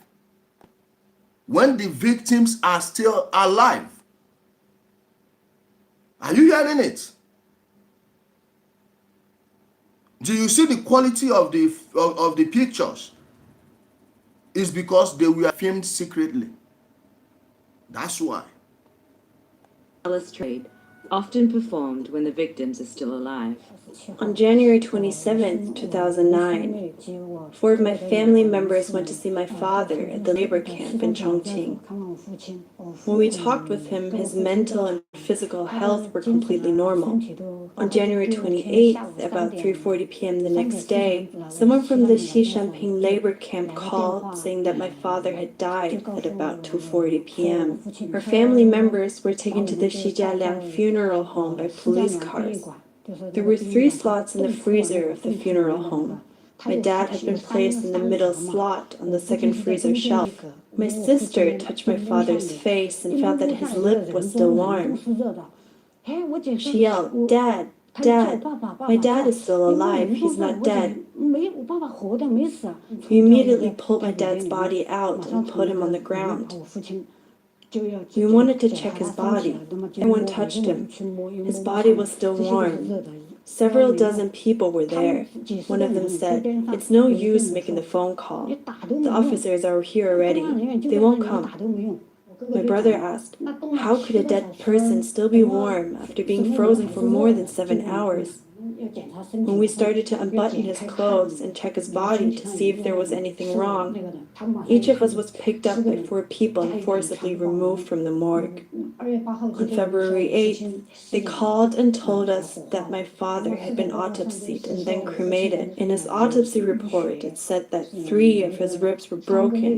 When the victims are still alive. Are you hearing it? Do you see the quality of the pictures? It's because they were filmed secretly. That's why. Callous trade, often performed when the victims are still alive. On January 27th, 2009, 4 of my family members went to see my father at the labor camp in Chongqing. When we talked with him, his mental and physical health were completely normal. On January 28th, about 3:40 p.m. the next day, someone from the Xishanping labor camp called saying that my father had died at about 2:40 p.m. Our family members were taken to the Shijialiang funeral home by police cars. There were 3 slots in the freezer of the funeral home. My dad had been placed in the middle slot on the second freezer shelf. My sister touched my father's face and found that his lip was still warm. She yelled, "Dad, Dad, my dad is still alive, he's not dead." We immediately pulled my dad's body out and put him on the ground. We wanted to check his body. Everyone touched him. His body was still warm. Several dozen people were there. One of them said, "It's no use making the phone call. The officers are here already. They won't come." My brother asked, "How could a dead person still be warm after being frozen for more than 7 hours?" When we started to unbutton his clothes and check his body to see if there was anything wrong, each of us was picked up by 4 people and forcibly removed from the morgue. On February 8th, they called and told us that my father had been autopsied and then cremated. In his autopsy report, it said that 3 of his ribs were broken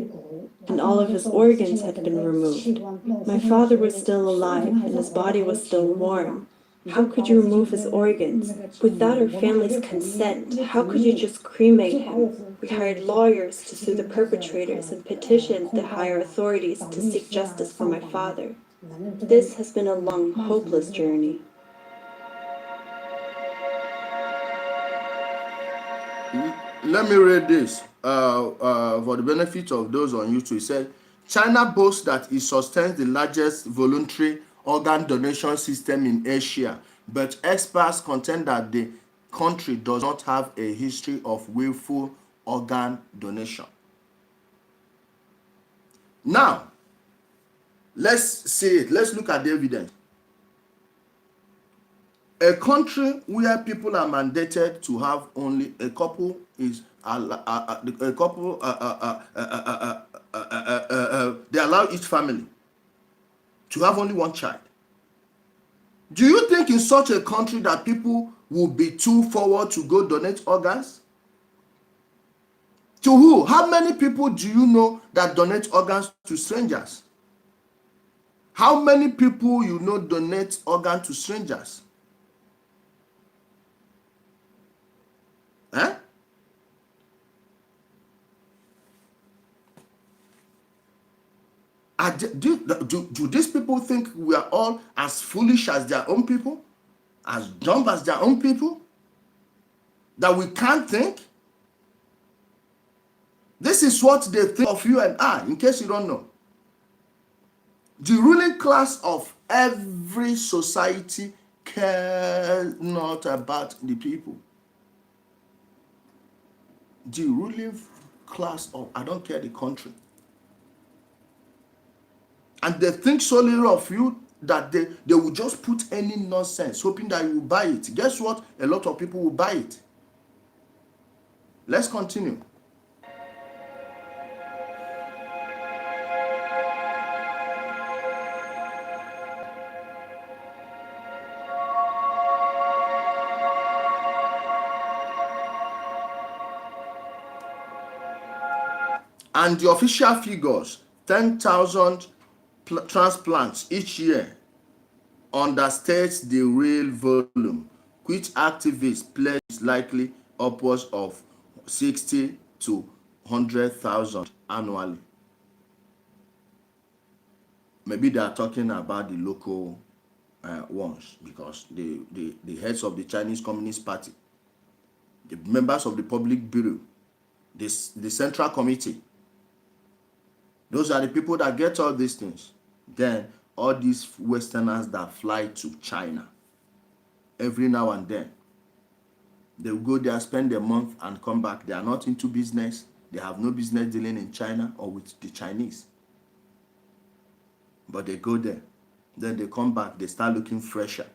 and all of his organs had been removed. My father was still alive and his body was still warm. How could you remove his organs? Without our family's consent, how could you just cremate him? We hired lawyers to sue the perpetrators and petitioned the higher authorities to seek justice for my father. This has been a long, hopeless journey. Let me read this for the benefit of those on YouTube. It said, China boasts that it sustains the largest voluntary organ donation system in Asia, but experts contend that the country does not have a history of willful organ donation. Now, let's see it. Let's look at the evidence. A country where people are mandated to have only a couple is a couple. They allow each family to have only one child. Do you think in such a country that people will be too forward to go donate organs? To who? How many people do you know that donate organs to strangers? How many people you know donate organs to strangers? Eh? Do these people think we are all as foolish as their own people? As dumb as their own people? That we can't think? This is what they think of you and I, in case you don't know. The ruling class of every society cares not about the people. The ruling class of, I don't care the country. And they think solely of you that they will just put any nonsense, hoping that you will buy it. Guess what? A lot of people will buy it. Let's continue. And the official figures, 10,000 transplants each year, understates the real volume, which activists pledge is likely upwards of 60 to 100,000 annually. maybe they are talking about the local ones, because the heads of the Chinese Communist Party, the members of the Public Bureau, the Central Committee, those are the people that get all these things. Then all these Westerners that fly to China every now and then, they will go there, spend a month, and come back. They are not into business. They have no business dealing in China or with the Chinese. But they go there. Then they come back. They start looking fresher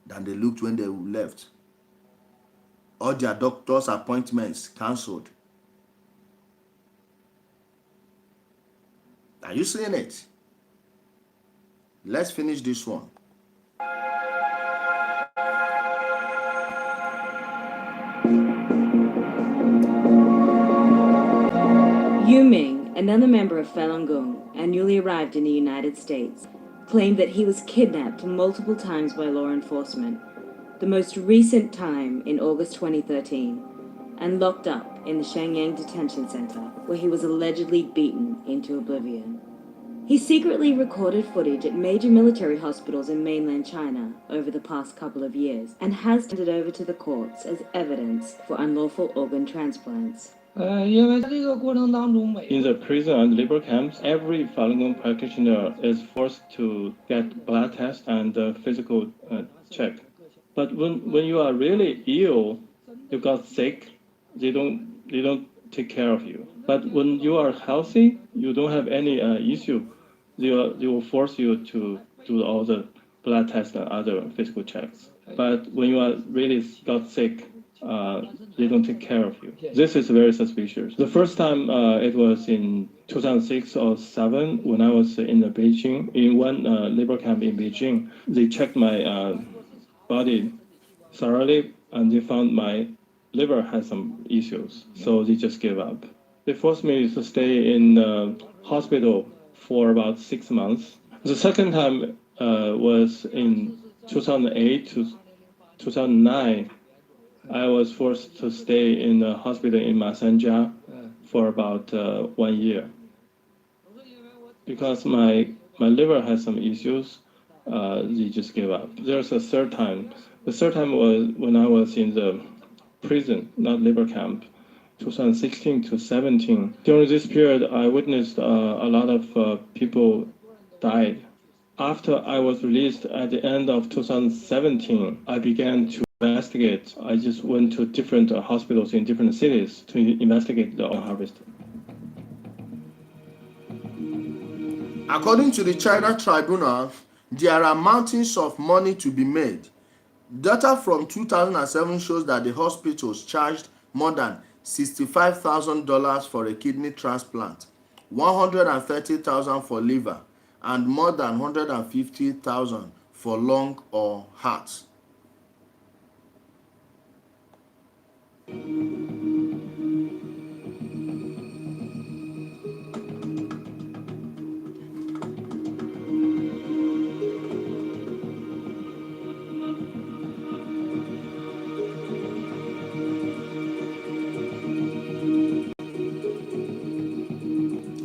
than they looked when they left. All their doctor's appointments cancelled. Are you seeing it? Let's finish this one. Yu Ming, another member of Falun Gong and newly arrived in the United States, claimed that he was kidnapped multiple times by law enforcement, the most recent time in August 2013, and locked up in the Shenyang Detention Center, where he was allegedly beaten into oblivion. He secretly recorded footage at major military hospitals in mainland China over the past couple of years and has turned it over to the courts as evidence for unlawful organ transplants. In the prison and labor camps, every Falun Gong practitioner is forced to get blood test and physical check. But when you are really ill, you got sick, they don't take care of you. But when you are healthy, you don't have any issue, they will force you to do all the blood tests and other physical checks. But when you are really got sick, they don't take care of you. This is very suspicious. The first time it was in 2006 or 7 when I was in Beijing, in one labor camp in Beijing. They checked my body thoroughly and they found my liver had some issues, so they just gave up. They forced me to stay in the hospital for about 6 months. The second time was in 2008 to 2009. I was forced to stay in a hospital in Masanja for about 1 year. Because my liver had some issues, they just gave up. There's a third time. The third time was when I was in the prison, not labor camp, 2016 to 17. During this period, I witnessed a lot of people died. After I was released at the end of 2017, I began to investigate. I just went to different hospitals in different cities to investigate the organ harvesting. According to the China Tribunal, there are mountains of money to be made. Data from 2007 shows that the hospitals charged more than $65,000 for a kidney transplant, $130,000 for liver, and more than $150,000 for lung or heart.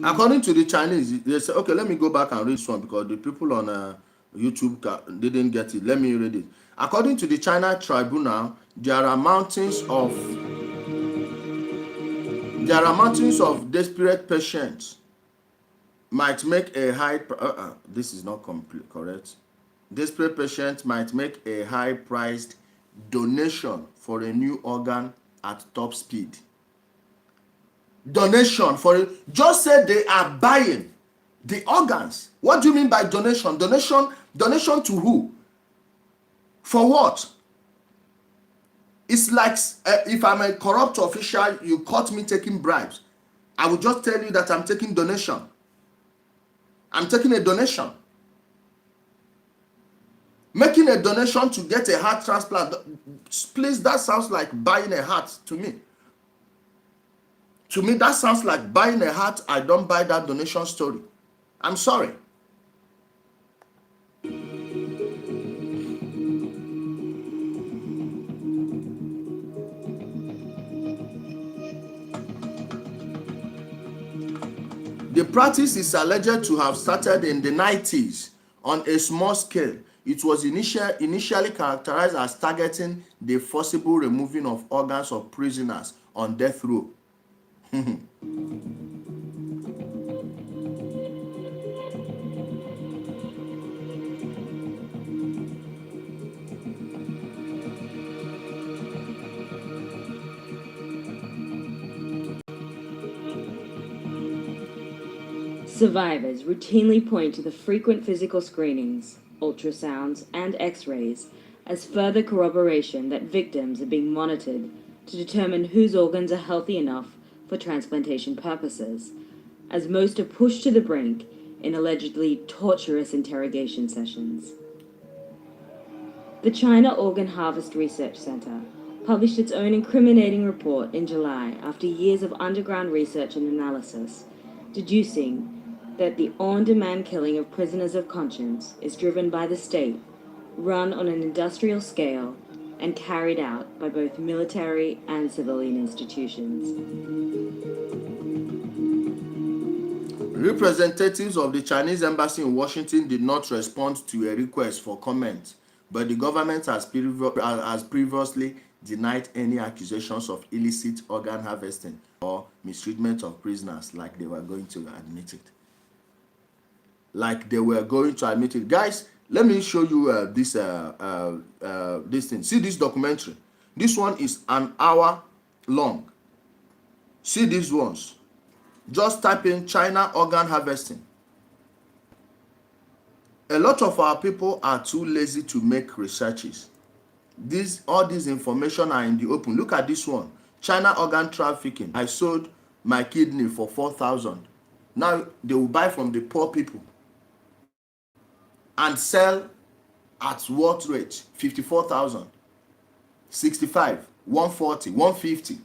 According to the Chinese, they say, okay, let me go back and read this one because the people on YouTube didn't get it. Let me read it. According to the China Tribunal, there are mountains of desperate patients might make a high. This is not correct. Desperate patients might make a high-priced donation for a new organ at top speed. Donation for it. Just say they are buying the organs. What do you mean by donation? Donation to who? For what? It's like if I'm a corrupt official, you caught me taking bribes. I will just tell you that I'm taking donation. I'm taking a donation. Making a donation to get a heart transplant. Please, that sounds like buying a heart to me. To me, that sounds like buying a heart. I don't buy that donation story. I'm sorry. The practice is alleged to have started in the 90s on a small scale. It was initially characterized as targeting the forcible removing of organs of prisoners on death row. Survivors routinely point to the frequent physical screenings, ultrasounds, and x-rays as further corroboration that victims are being monitored to determine whose organs are healthy enough for transplantation purposes, as most are pushed to the brink in allegedly torturous interrogation sessions. The China Organ Harvest Research Center published its own incriminating report in July after years of underground research and analysis, deducing that the on-demand killing of prisoners of conscience is driven by the state, run on an industrial scale, and carried out by both military and civilian institutions. Representatives of the Chinese embassy in Washington did not respond to a request for comment, but the government has previously denied any accusations of illicit organ harvesting or mistreatment of prisoners, like they were going to admit it. Guys, let me show you this thing. See this documentary. This one is an hour long. See these ones. Just type in China organ harvesting. A lot of our people are too lazy to make researches. All this information are in the open. Look at this one. China organ trafficking. I sold my kidney for 4,000. Now they will buy from the poor people and sell at what rate? 54,000, 65, 140, 150.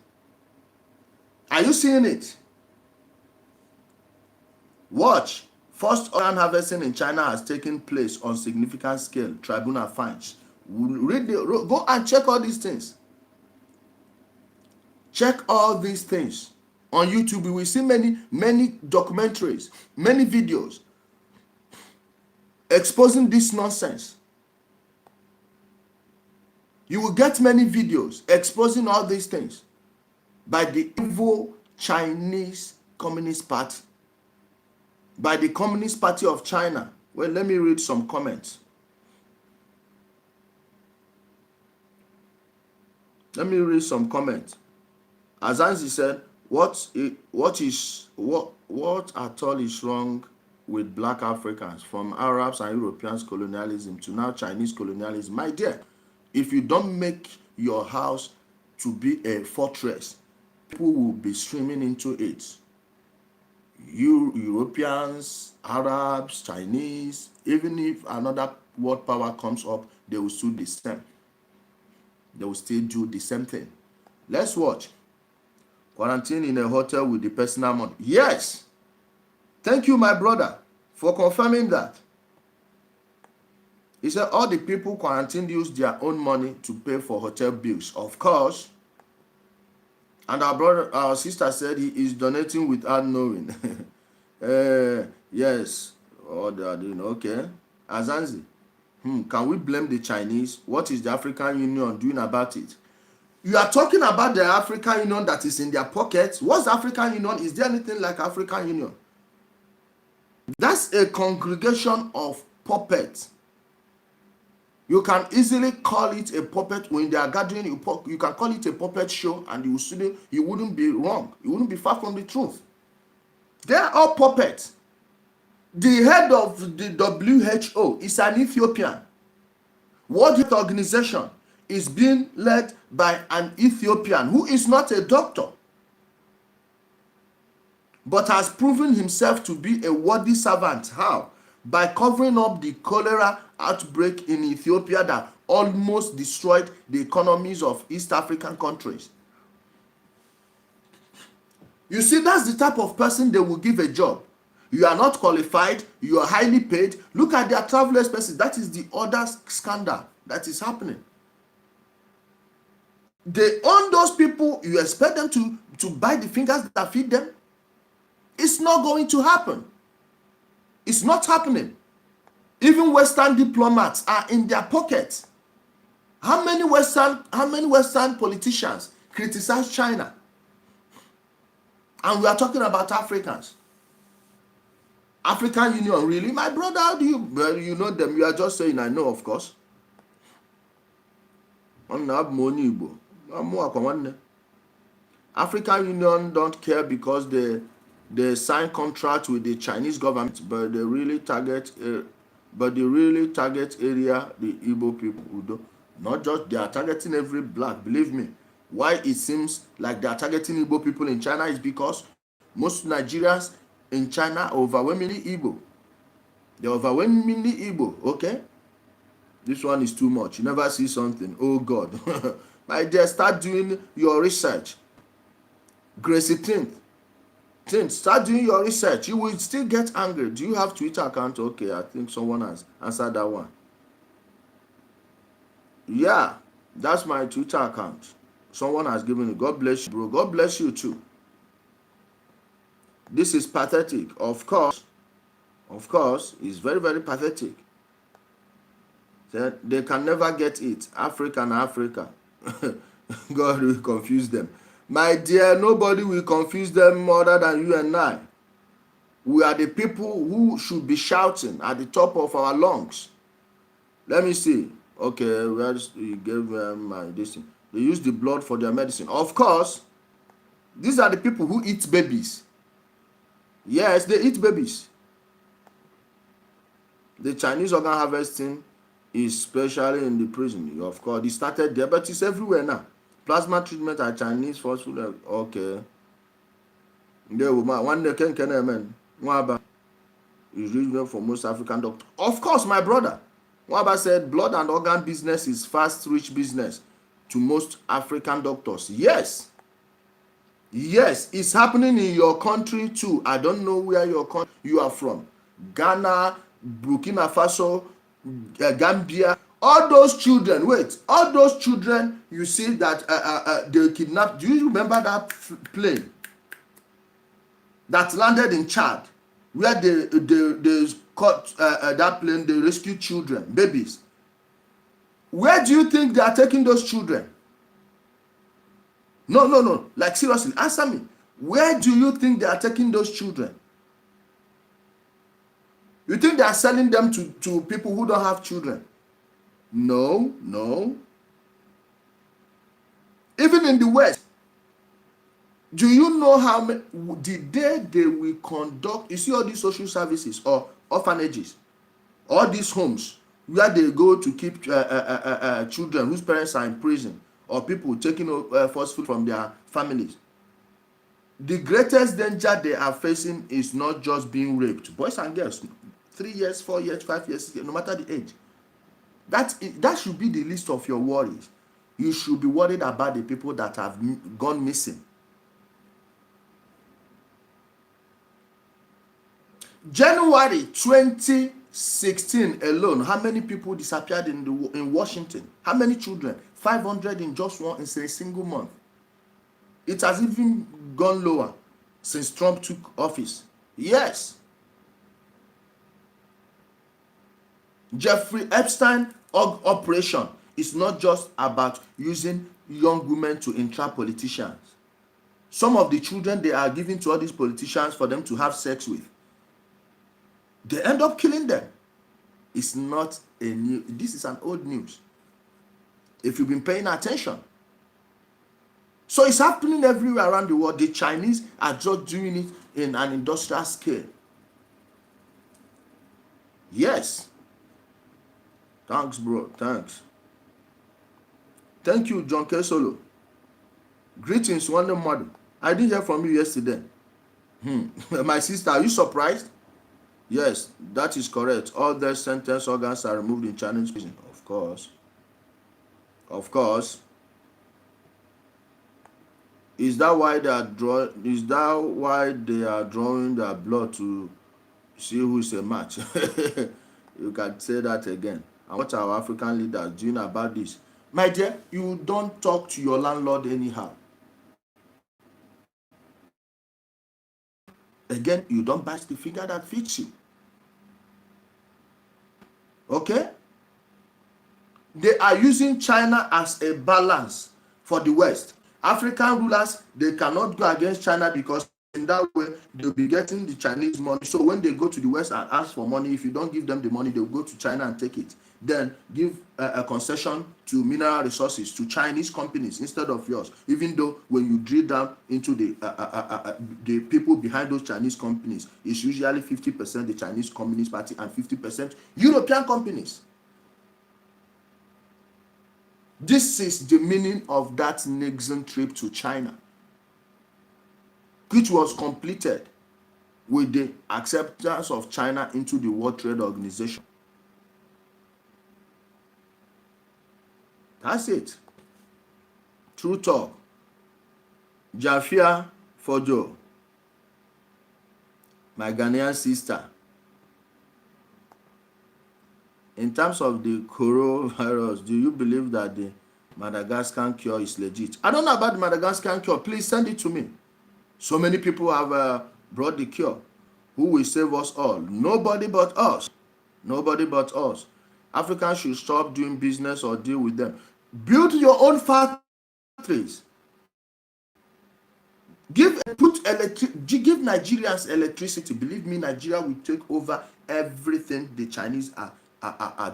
Are you seeing it? Watch. First organ harvesting in China has taken place on significant scale. Tribunal finds. Go and check all these things. Check all these things. On YouTube, you will see many documentaries, many videos exposing this nonsense. You will get many videos exposing all these things by the evil Chinese Communist Party, by the Communist Party of China. Well, let me read some comments. Azanzi said, what at all is wrong with black Africans, from Arabs and Europeans colonialism to now Chinese colonialism? My dear, if you don't make your house to be a fortress, people will be streaming into it. Europeans, Arabs, Chinese, even if another world power comes up, they will still the same. They will still do the same thing. Let's watch. Quarantine in a hotel with the personal money. Yes. Thank you, my brother, for confirming that. He said all the people quarantined use their own money to pay for hotel bills. Of course. And our sister said he is donating without knowing. Yes. Oh, they are doing okay. Azanzi. Can we blame the Chinese? What is the African Union doing about it? You are talking about the African Union that is in their pockets. What's the African Union? Is there anything like African Union? That's a congregation of puppets. You can easily call it a puppet. When they are gathering, you can call it a puppet show, and you wouldn't be wrong. You wouldn't be far from the truth. They are all puppets. The head of the WHO is an Ethiopian. World Health Organization is being led by an Ethiopian who is not a doctor, but has proven himself to be a worthy servant. How? By covering up the cholera outbreak in Ethiopia that almost destroyed the economies of East African countries. You see, that's the type of person they will give a job. You are not qualified, you are highly paid. Look at their travel expenses. That is the other scandal that is happening. They own those people. You expect them to buy the fingers that feed them? It's not going to happen. It's not happening. Even Western diplomats are in their pockets. How many Western politicians criticize China? And we are talking about Africans. African Union, really? My brother, how do you, well, you know them? You are just saying, I know, of course. African Union don't care because they sign contract with the Chinese government, but they really target area, the Igbo people who do. Not just they are targeting every black, believe me. Why it seems like they are targeting Igbo people in China is because most Nigerians in China are overwhelmingly Igbo. They're overwhelmingly Igbo, okay? This one is too much. You never see something. Oh God. My dear, start doing your research. Gracie Tint, start doing your research. You will still get angry. Do you have Twitter account? Okay, I think someone has answered that one. Yeah, that's my Twitter account. Someone has given it. God bless you, bro. God bless you too. This is pathetic. Of course, it's very, very pathetic. They can never get it. Africa. God will confuse them. My dear, nobody will confuse them other than you and I. We are the people who should be shouting at the top of our lungs. Let me see. Okay, where you gave my this thing. They use the blood for their medicine. Of course, these are the people who eat babies. Yes, they eat babies. The Chinese organ harvesting is especially in the prison. Of course, it started there, but it's everywhere now. Plasma treatment at Chinese forceful. Okay. One day can is reasonable for most African doctors. Of course, my brother. Waba said blood and organ business is fast rich business to most African doctors. Yes. Yes, it's happening in your country too. I don't know where you are from. Ghana, Burkina Faso, Gambia. All those children, all those children, you see that they kidnapped. Do you remember that plane that landed in Chad, where they caught that plane, they rescued children, babies? Where do you think they are taking those children? No. Like, seriously, answer me. Where do you think they are taking those children? You think they are selling them to people who don't have children? No. Even in the West, do you know how many, the day they will conduct, you see all these social services or orphanages, all these homes where they go to keep children whose parents are in prison, or people taking forcefully from their families. The greatest danger they are facing is not just being raped. Boys and girls, 3 years, 4 years, 5 years, no matter the age. That should be the list of your worries. You should be worried about the people that have gone missing. January 2016 alone, how many people disappeared in Washington? How many children? 500 in just in a single month. It has even gone lower since Trump took office. Yes. Jeffrey Epstein operation is not just about using young women to entrap politicians. Some of the children they are giving to all these politicians for them to have sex with, they end up killing them. It's not a new, this is an old news. If you've been paying attention. So it's happening everywhere around the world. The Chinese are just doing it in an industrial scale. Yes. Thanks, bro. Thanks. Thank you, John K. Solo. Greetings, Wonder Mother. I didn't hear from you yesterday. My sister, are you surprised? Yes, that is correct. All their sentence organs are removed in Chinese prison. Of course. Of course. Is that why they are drawing their blood to see who is a match? You can say that again. And what are our African leaders doing about this? My dear, you don't talk to your landlord anyhow. Again, you don't bite the finger that feeds you. Okay? They are using China as a balance for the West. African rulers, they cannot go against China because in that way, they'll be getting the Chinese money. So when they go to the West and ask for money, if you don't give them the money, they'll go to China and take it. Then give a concession to mineral resources to Chinese companies instead of yours. Even though when you drill down into the people behind those Chinese companies, it's usually 50% the Chinese Communist Party and 50% European companies. This is the meaning of that Nixon trip to China, which was completed with the acceptance of China into the World Trade Organization. That's it. True talk. Jafia Fojo, my Ghanaian sister. In terms of the coronavirus, do you believe that the Madagascar cure is legit? I don't know about the Madagascar cure. Please send it to me. So many people have brought the cure. Who will save us all? Nobody but us. Nobody but us. Africans should stop doing business or deal with them. Build your own factories. Give Nigerians electricity. Believe me, Nigeria will take over everything the Chinese are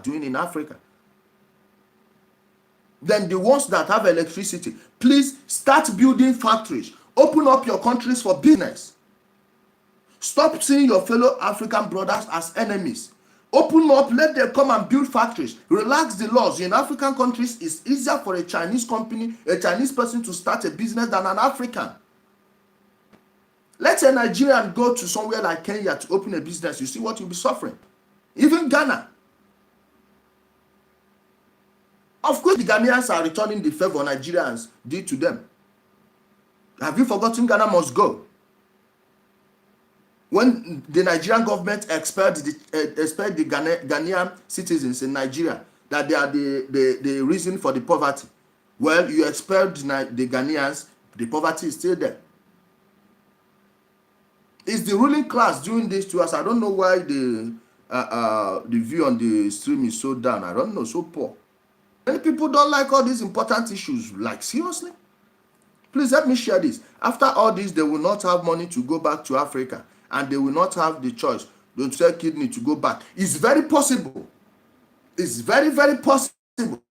doing in Africa. Then the ones that have electricity, please start building factories. Open up your countries for business. Stop seeing your fellow African brothers as enemies. Open up, let them come and build factories. Relax the laws. In African countries, it's easier for a Chinese company, a Chinese person to start a business than an African. Let a Nigerian go to somewhere like Kenya to open a business. You see what you'll be suffering. Even Ghana. Of course, the Ghanaians are returning the favor Nigerians did to them. Have you forgotten Ghana must go? When the Nigerian government expelled the Ghanaian citizens in Nigeria, that they are the reason for the poverty. Well, you expelled the Ghanaians, the poverty is still there. It's the ruling class doing this to us. I don't know why the view on the stream is so down. I don't know, so poor. Many people don't like all these important issues. Like, seriously? Please help me share this. After all this, they will not have money to go back to Africa, and they will not have the choice to sell kidney to go back. It's very possible. It's very, very possible.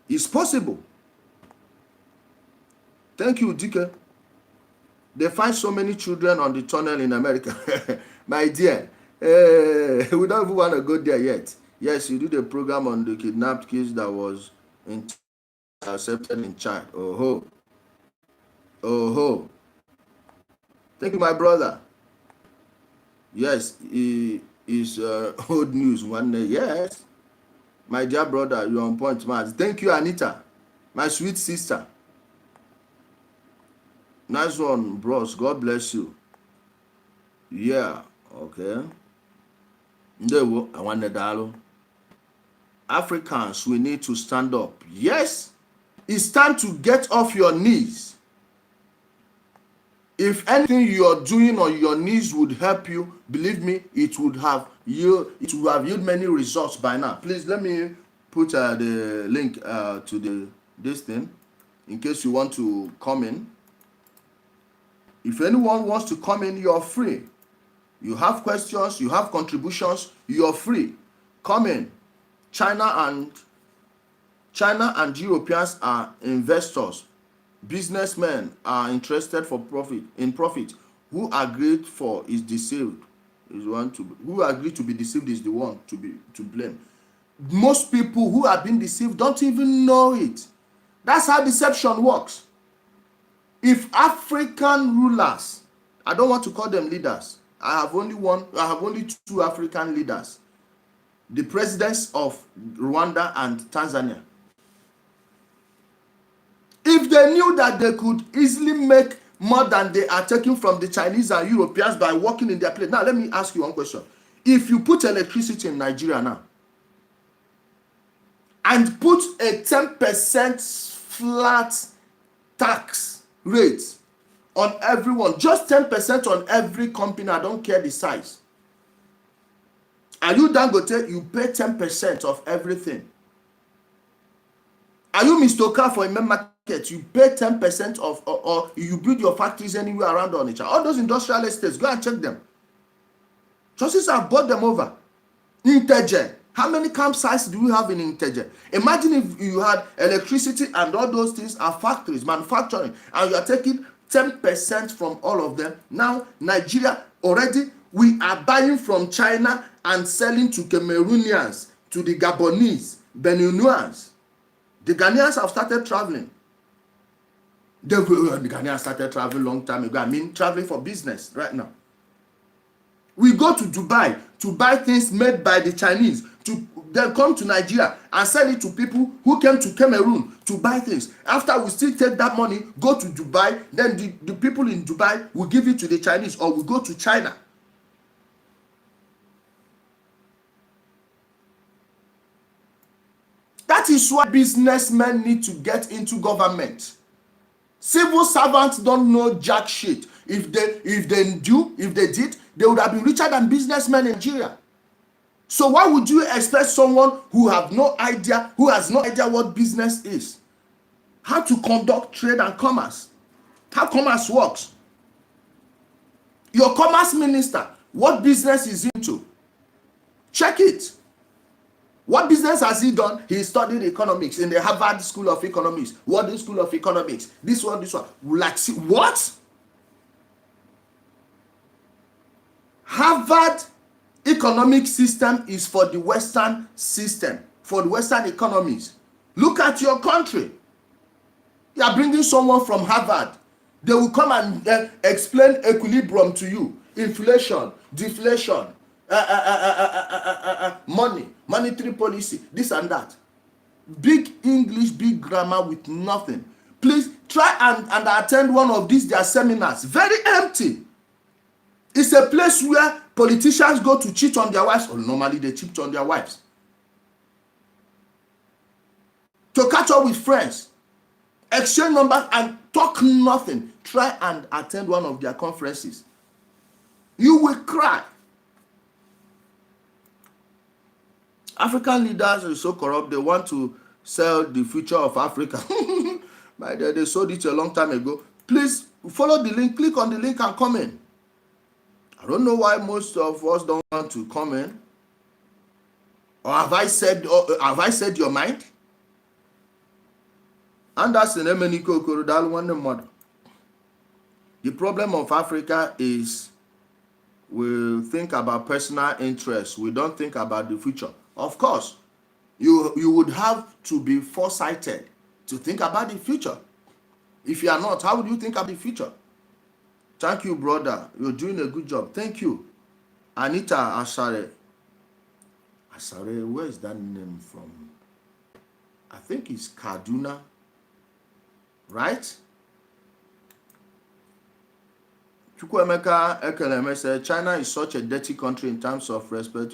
It's possible. Thank you, DK. They find so many children on the tunnel in America. My dear, we don't even want to go there yet. Yes, you did a program on the kidnapped kids that was accepted in Chad. Oh ho. Thank you, my brother. Yes, it is old news one day. Yes, my dear brother, you're on point, man. Thank you, Anita, my sweet sister. Nice one, bros. God bless you. Yeah, okay. I want the Africans, we need to stand up. Yes, it's time to get off your knees. If anything you are doing on your knees would help you, believe me, it would have yield many results by now. Please let me put the link to this thing in case you want to come in. If anyone wants to come in, you're free. You have questions, you have contributions, you're free. Come in. China and Europeans are investors. Businessmen are interested in profit. Who agreed for is deceived. Who agreed to be deceived is the one to blame. Most people who have been deceived don't even know it. That's how deception works. If African rulers, I don't want to call them leaders. I have only two African leaders. The presidents of Rwanda and Tanzania. If they knew that they could easily make more than they are taking from the Chinese and Europeans by working in their place. Now, let me ask you one question. If you put electricity in Nigeria now, and put a 10% flat tax rate on everyone, just 10% on every company. I don't care the size. Are you Dangote? You pay 10% of everything. Are you Mr. Car for a main market? You pay 10% of, or you build your factories anywhere around Onitsha. All those industrial estates, go and check them. Justice have bought them over. Integer. How many campsites do you have in Integer? Imagine if you had electricity and all those things are factories, manufacturing, and you are taking 10% from all of them. Now, Nigeria, already, we are buying from China and selling to Cameroonians, to the Gabonese, Beninoans. The Ghanaians have started traveling. The Ghanaians started traveling a long time ago. I mean, traveling for business right now. We go to Dubai to buy things made by the Chinese, to then come to Nigeria and sell it to people who came to Cameroon to buy things. After we still take that money, go to Dubai, then the people in Dubai will give it to the Chinese, or we go to China. That is why businessmen need to get into government. Civil servants don't know jack shit. If they did, they would have been richer than businessmen in Nigeria. So why would you expect someone who has no idea what business is, how to conduct trade and commerce, how commerce works? Your commerce minister, what business is he into? Check it. What business has he done? He studied economics in the Harvard School of Economics. What is School of Economics? This one. Like, see, what? Harvard economic system is for the Western system, for the Western economies. Look at your country. You are bringing someone from Harvard. They will come and explain equilibrium to you. Inflation, deflation, monetary policy, this and that. Big English, big grammar with nothing. Please try and attend one of these their seminars. Very empty. It's a place where politicians go to cheat on their wives, or normally they cheat on their wives, to catch up with friends, exchange numbers, and talk nothing. Try and attend one of their conferences. You will cry. African leaders are so corrupt, they want to sell the future of Africa. They sold it a long time ago. Please follow the link, click on the link and comment. I don't know why most of us don't want to comment. Or have I said your mind? And that's in the problem of Africa is we think about personal interests. We don't think about the future. Of course, you would have to be foresighted to think about the future. If you are not, how would you think about the future? Thank you, brother. You're doing a good job. Thank you. Anita Asare. Asare, where is that name from? I think it's Kaduna. Right? Chukwemeka Ekeleme said, China is such a dirty country in terms of respect.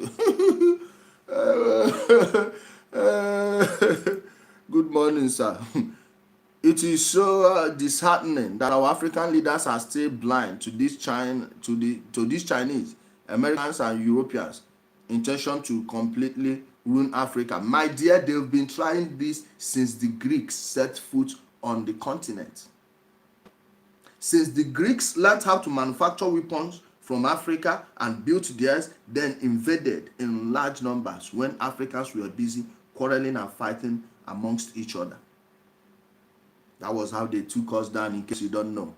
Good morning, sir. It is so disheartening that our African leaders are still blind to this these Chinese, Americans, and Europeans' intention to completely ruin Africa. My dear, they've been trying this since the Greeks set foot on the continent. Since the Greeks learned how to manufacture weapons from Africa and built theirs, then invaded in large numbers when Africans were busy quarreling and fighting amongst each other. That was how they took us down, in case you don't know.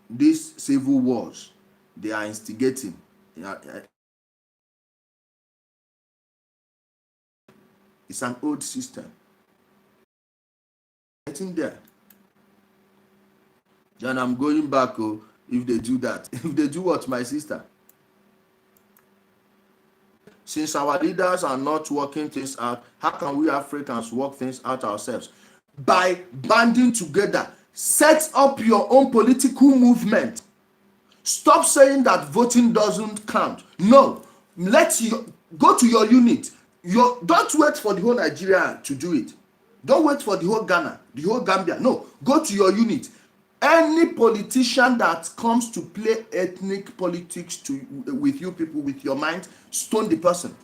These civil wars, they are instigating. It's an old system. Getting there. Then I'm going back, if they do that. If they do what, my sister? Since our leaders are not working things out, how can we Africans work things out ourselves? By banding together. Set up your own political movement. Stop saying that voting doesn't count. No. Go to your unit. Don't wait for the whole Nigeria to do it. Don't wait for the whole Ghana, the whole Gambia. No, go to your unit. Any politician that comes to play ethnic politics with you people, with your mind, stone the person.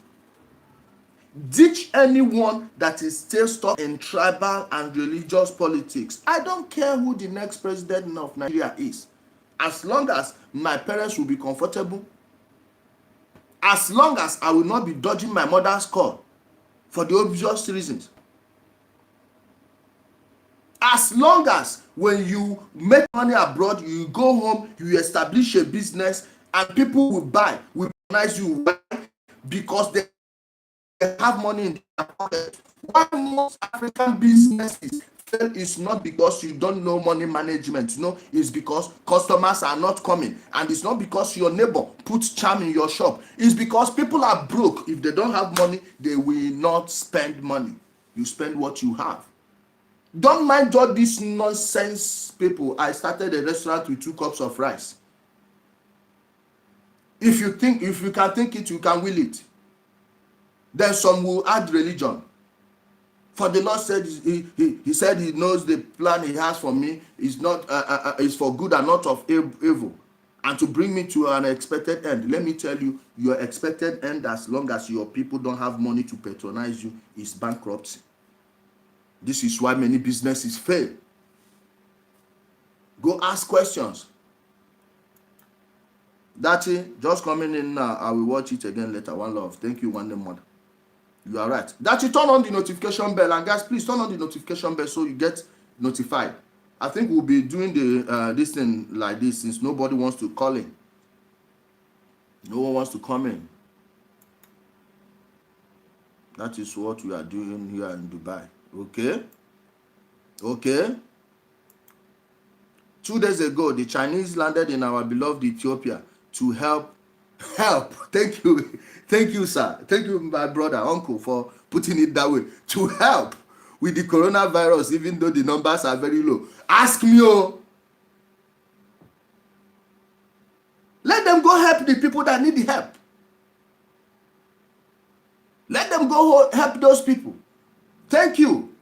Ditch anyone that is still stuck in tribal and religious politics. I don't care who the next president of Nigeria is. As long as my parents will be comfortable, as long as I will not be dodging my mother's call for the obvious reasons, as long as when you make money abroad, you go home, you establish a business, and people will buy, will recognize you. Why? Because they have money in their pocket. Why most African businesses fail is not because you don't know money management. No, it's because customers are not coming. And it's not because your neighbor puts charm in your shop. It's because people are broke. If they don't have money, they will not spend money. You spend what you have. Don't mind all these nonsense people. I started a restaurant with 2 cups of rice. If you can think it, you can will it. Then some will add religion. For the Lord said he said he knows the plan he has for me is not is for good and not of evil, and to bring me to an expected end. Let me tell you, your expected end, as long as your people don't have money to patronize you, is bankruptcy. This is why many businesses fail. Go ask questions. Daddy, just coming in now. I will watch it again later. One love. Thank you, one mother. You are right. Daddy, turn on the notification bell. And guys, please turn on the notification bell so you get notified. I think we'll be doing the this thing like this since nobody wants to call in. No one wants to come in. That is what we are doing here in Dubai. Okay? Okay? 2 days ago, the Chinese landed in our beloved Ethiopia to help. Thank you, sir. Thank you, my brother, uncle, for putting it that way. To help with the coronavirus, even though the numbers are very low. Ask me, oh. Let them go help the people that need the help. Let them go help those people. Thank you,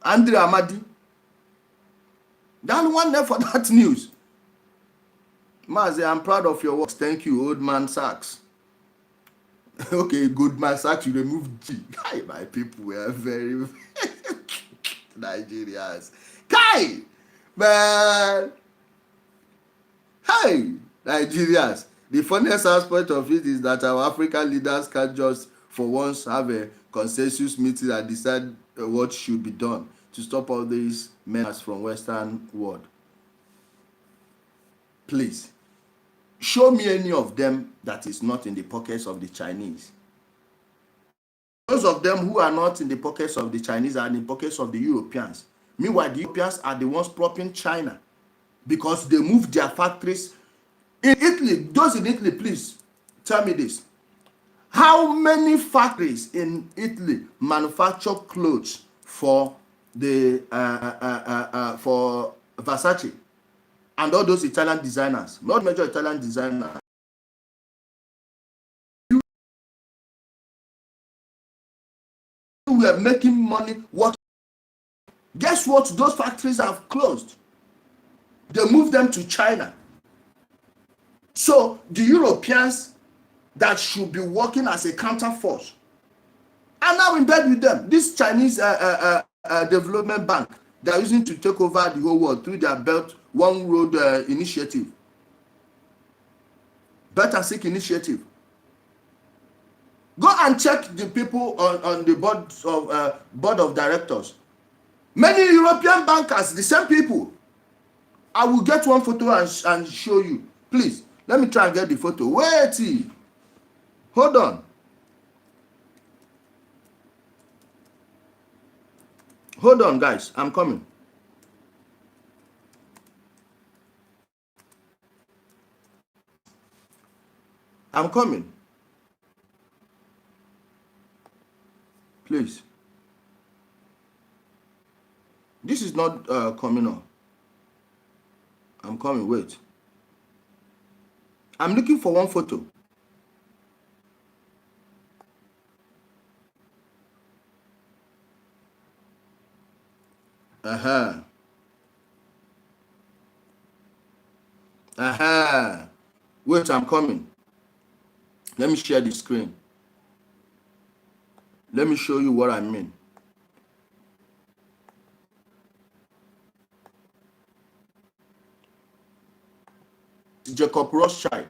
Andre Amadi. Down one there for that news. Mazi, I'm proud of your work. Thank you, old man Sachs. Okay, good man Sachs, you removed G. Kai, my people were very Nigerians. Kai, man. Hey, Nigerians. The funniest aspect of it is that our African leaders can't just for once have a consensus meeting and decide what should be done to stop all these menace from Western world. Please, show me any of them that is not in the pockets of the Chinese. Those of them who are not in the pockets of the Chinese are in the pockets of the Europeans. Meanwhile, the Europeans are the ones propping China because they moved their factories. In Italy, those in Italy, please tell me this. How many factories in Italy manufacture clothes for the for Versace and all those Italian designers, not major Italian designers? We are making money. What? Guess what? Those factories have closed. They moved them to China. So the Europeans that should be working as a counterforce are now in bed with them. This Chinese development bank they are using to take over the whole world through their Belt One Road initiative, Belt and Stick initiative. Go and check the people on the board of directors. Many European bankers, the same people. I will get one photo and show you. Please, let me try and get the photo. Wait. Hold on. Hold on, guys. I'm coming. I'm coming. Please. This is not coming on. I'm coming. Wait. I'm looking for one photo. Uh-huh. Uh-huh. Wait, I'm coming. Let me share the screen. Let me show you what I mean. Jacob Rothschild.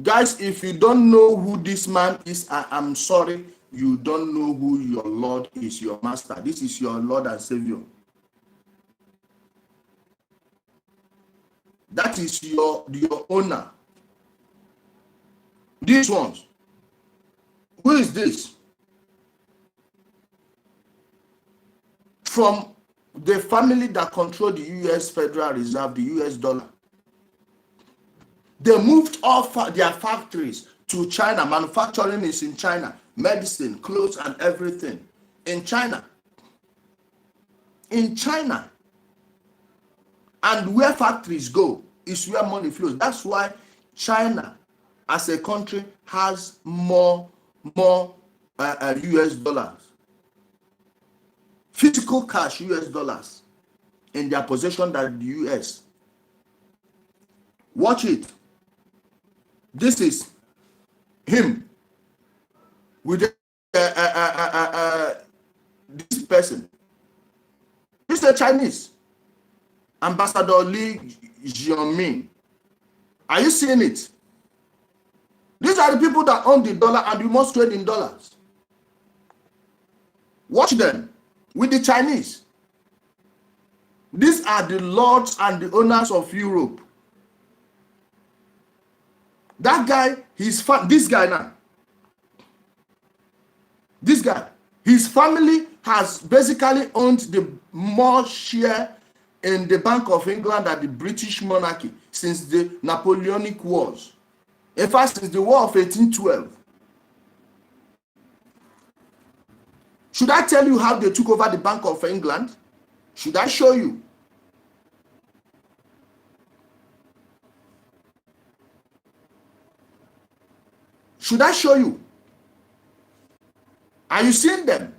Guys, if you don't know who this man is, I'm sorry, you don't know who your Lord is, your master. This is your Lord and Savior. That is your owner. These ones. Who is this? From the family that control the U.S. Federal Reserve, the U.S. dollar. They moved all their factories to China. Manufacturing is in China. Medicine, clothes, and everything in China. In China. And where factories go is where money flows. That's why China, as a country, has more US dollars. Physical cash, US dollars, in their possession than the US. Watch it. This is him with this person. This is a Chinese. Ambassador Li Jianming. Are you seeing it? These are the people that own the dollar and you must trade in dollars. Watch them with the Chinese. These are the lords and the owners of Europe. That guy, this guy now. This guy, his family has basically owned the more share in the Bank of England than the British monarchy since the Napoleonic Wars. In fact, since the War of 1812. Should I tell you how they took over the Bank of England? Should I show you? Should I show you? Are you seeing them?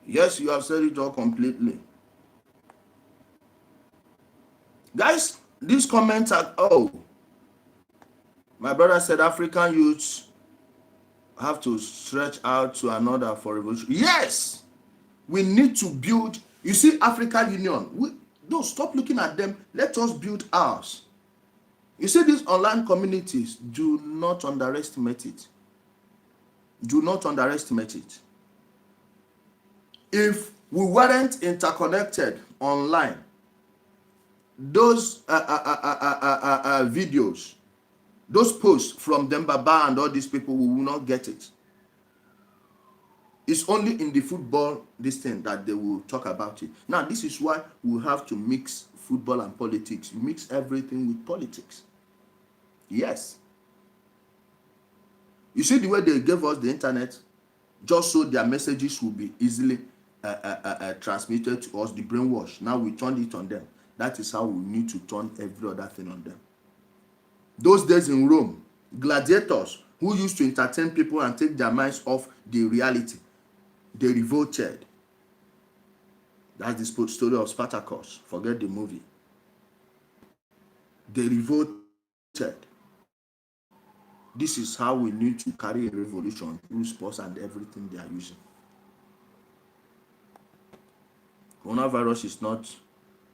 Yes, you have said it all completely. Guys, these comments are, my brother said African youths have to stretch out to another for revolution. Yes, we need to build. You see, African Union, don't stop looking at them. Let us build ours. You see, these online communities, do not underestimate it. Do not underestimate it. If we weren't interconnected online, those videos, those posts from Dembaba and all these people, we will not get it. It's only in the football, this thing, that they will talk about it. Now, this is why we have to mix football and politics. You mix everything with politics. Yes. You see the way they gave us the internet, just so their messages will be easily transmitted to us, the brainwash. Now we turned it on them. That is how we need to turn every other thing on them. Those days in Rome, gladiators who used to entertain people and take their minds off the reality, they revolted. That's the story of Spartacus. Forget the movie. They revolted. This is how we need to carry a revolution through sports and everything they are using. Coronavirus is not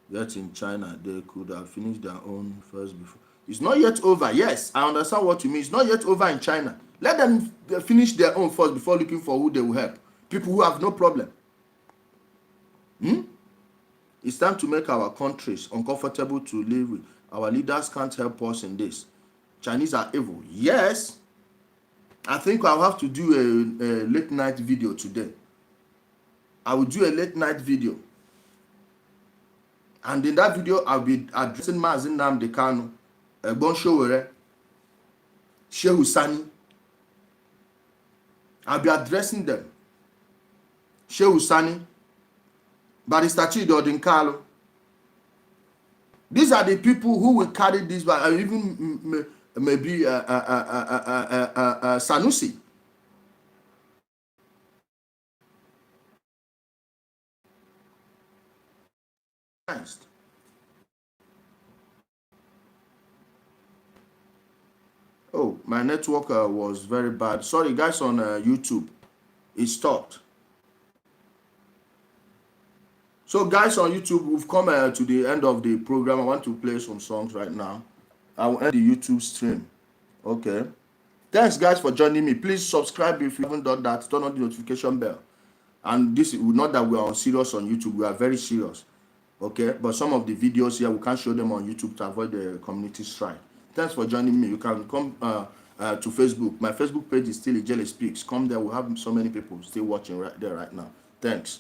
yet in China. They could have finished their own first before. It's not yet over. Yes, I understand what you mean. It's not yet over in China. Let them finish their own first before looking for who they will help. People who have no problem. It's time to make our countries uncomfortable to live with. Our leaders can't help us in this. Chinese are evil. Yes. I think I'll have to do a late night video today. I will do a late night video. And in that video, I'll be addressing Mazin Nnamdi Kanu, Egbon Sowore, Shehu Sani. I'll be addressing them. Shehu Sani, Barrister Chidi Odinkalo. These are the people who will carry this, even maybe Sanusi. Oh, my network was very bad. Sorry, guys, on YouTube. It stopped. So, guys, on YouTube, we've come to the end of the program. I want to play some songs right now. I will end the YouTube stream. Okay. Thanks, guys, for joining me. Please subscribe if you haven't done that. Turn on the notification bell. And this is not that we are serious on YouTube. We are very serious. Okay. But some of the videos here, we can't show them on YouTube to avoid the community strike. Thanks for joining me. You can come to Facebook. My Facebook page is still Ijele Speaks. Come there. We have so many people still watching right there right now. Thanks.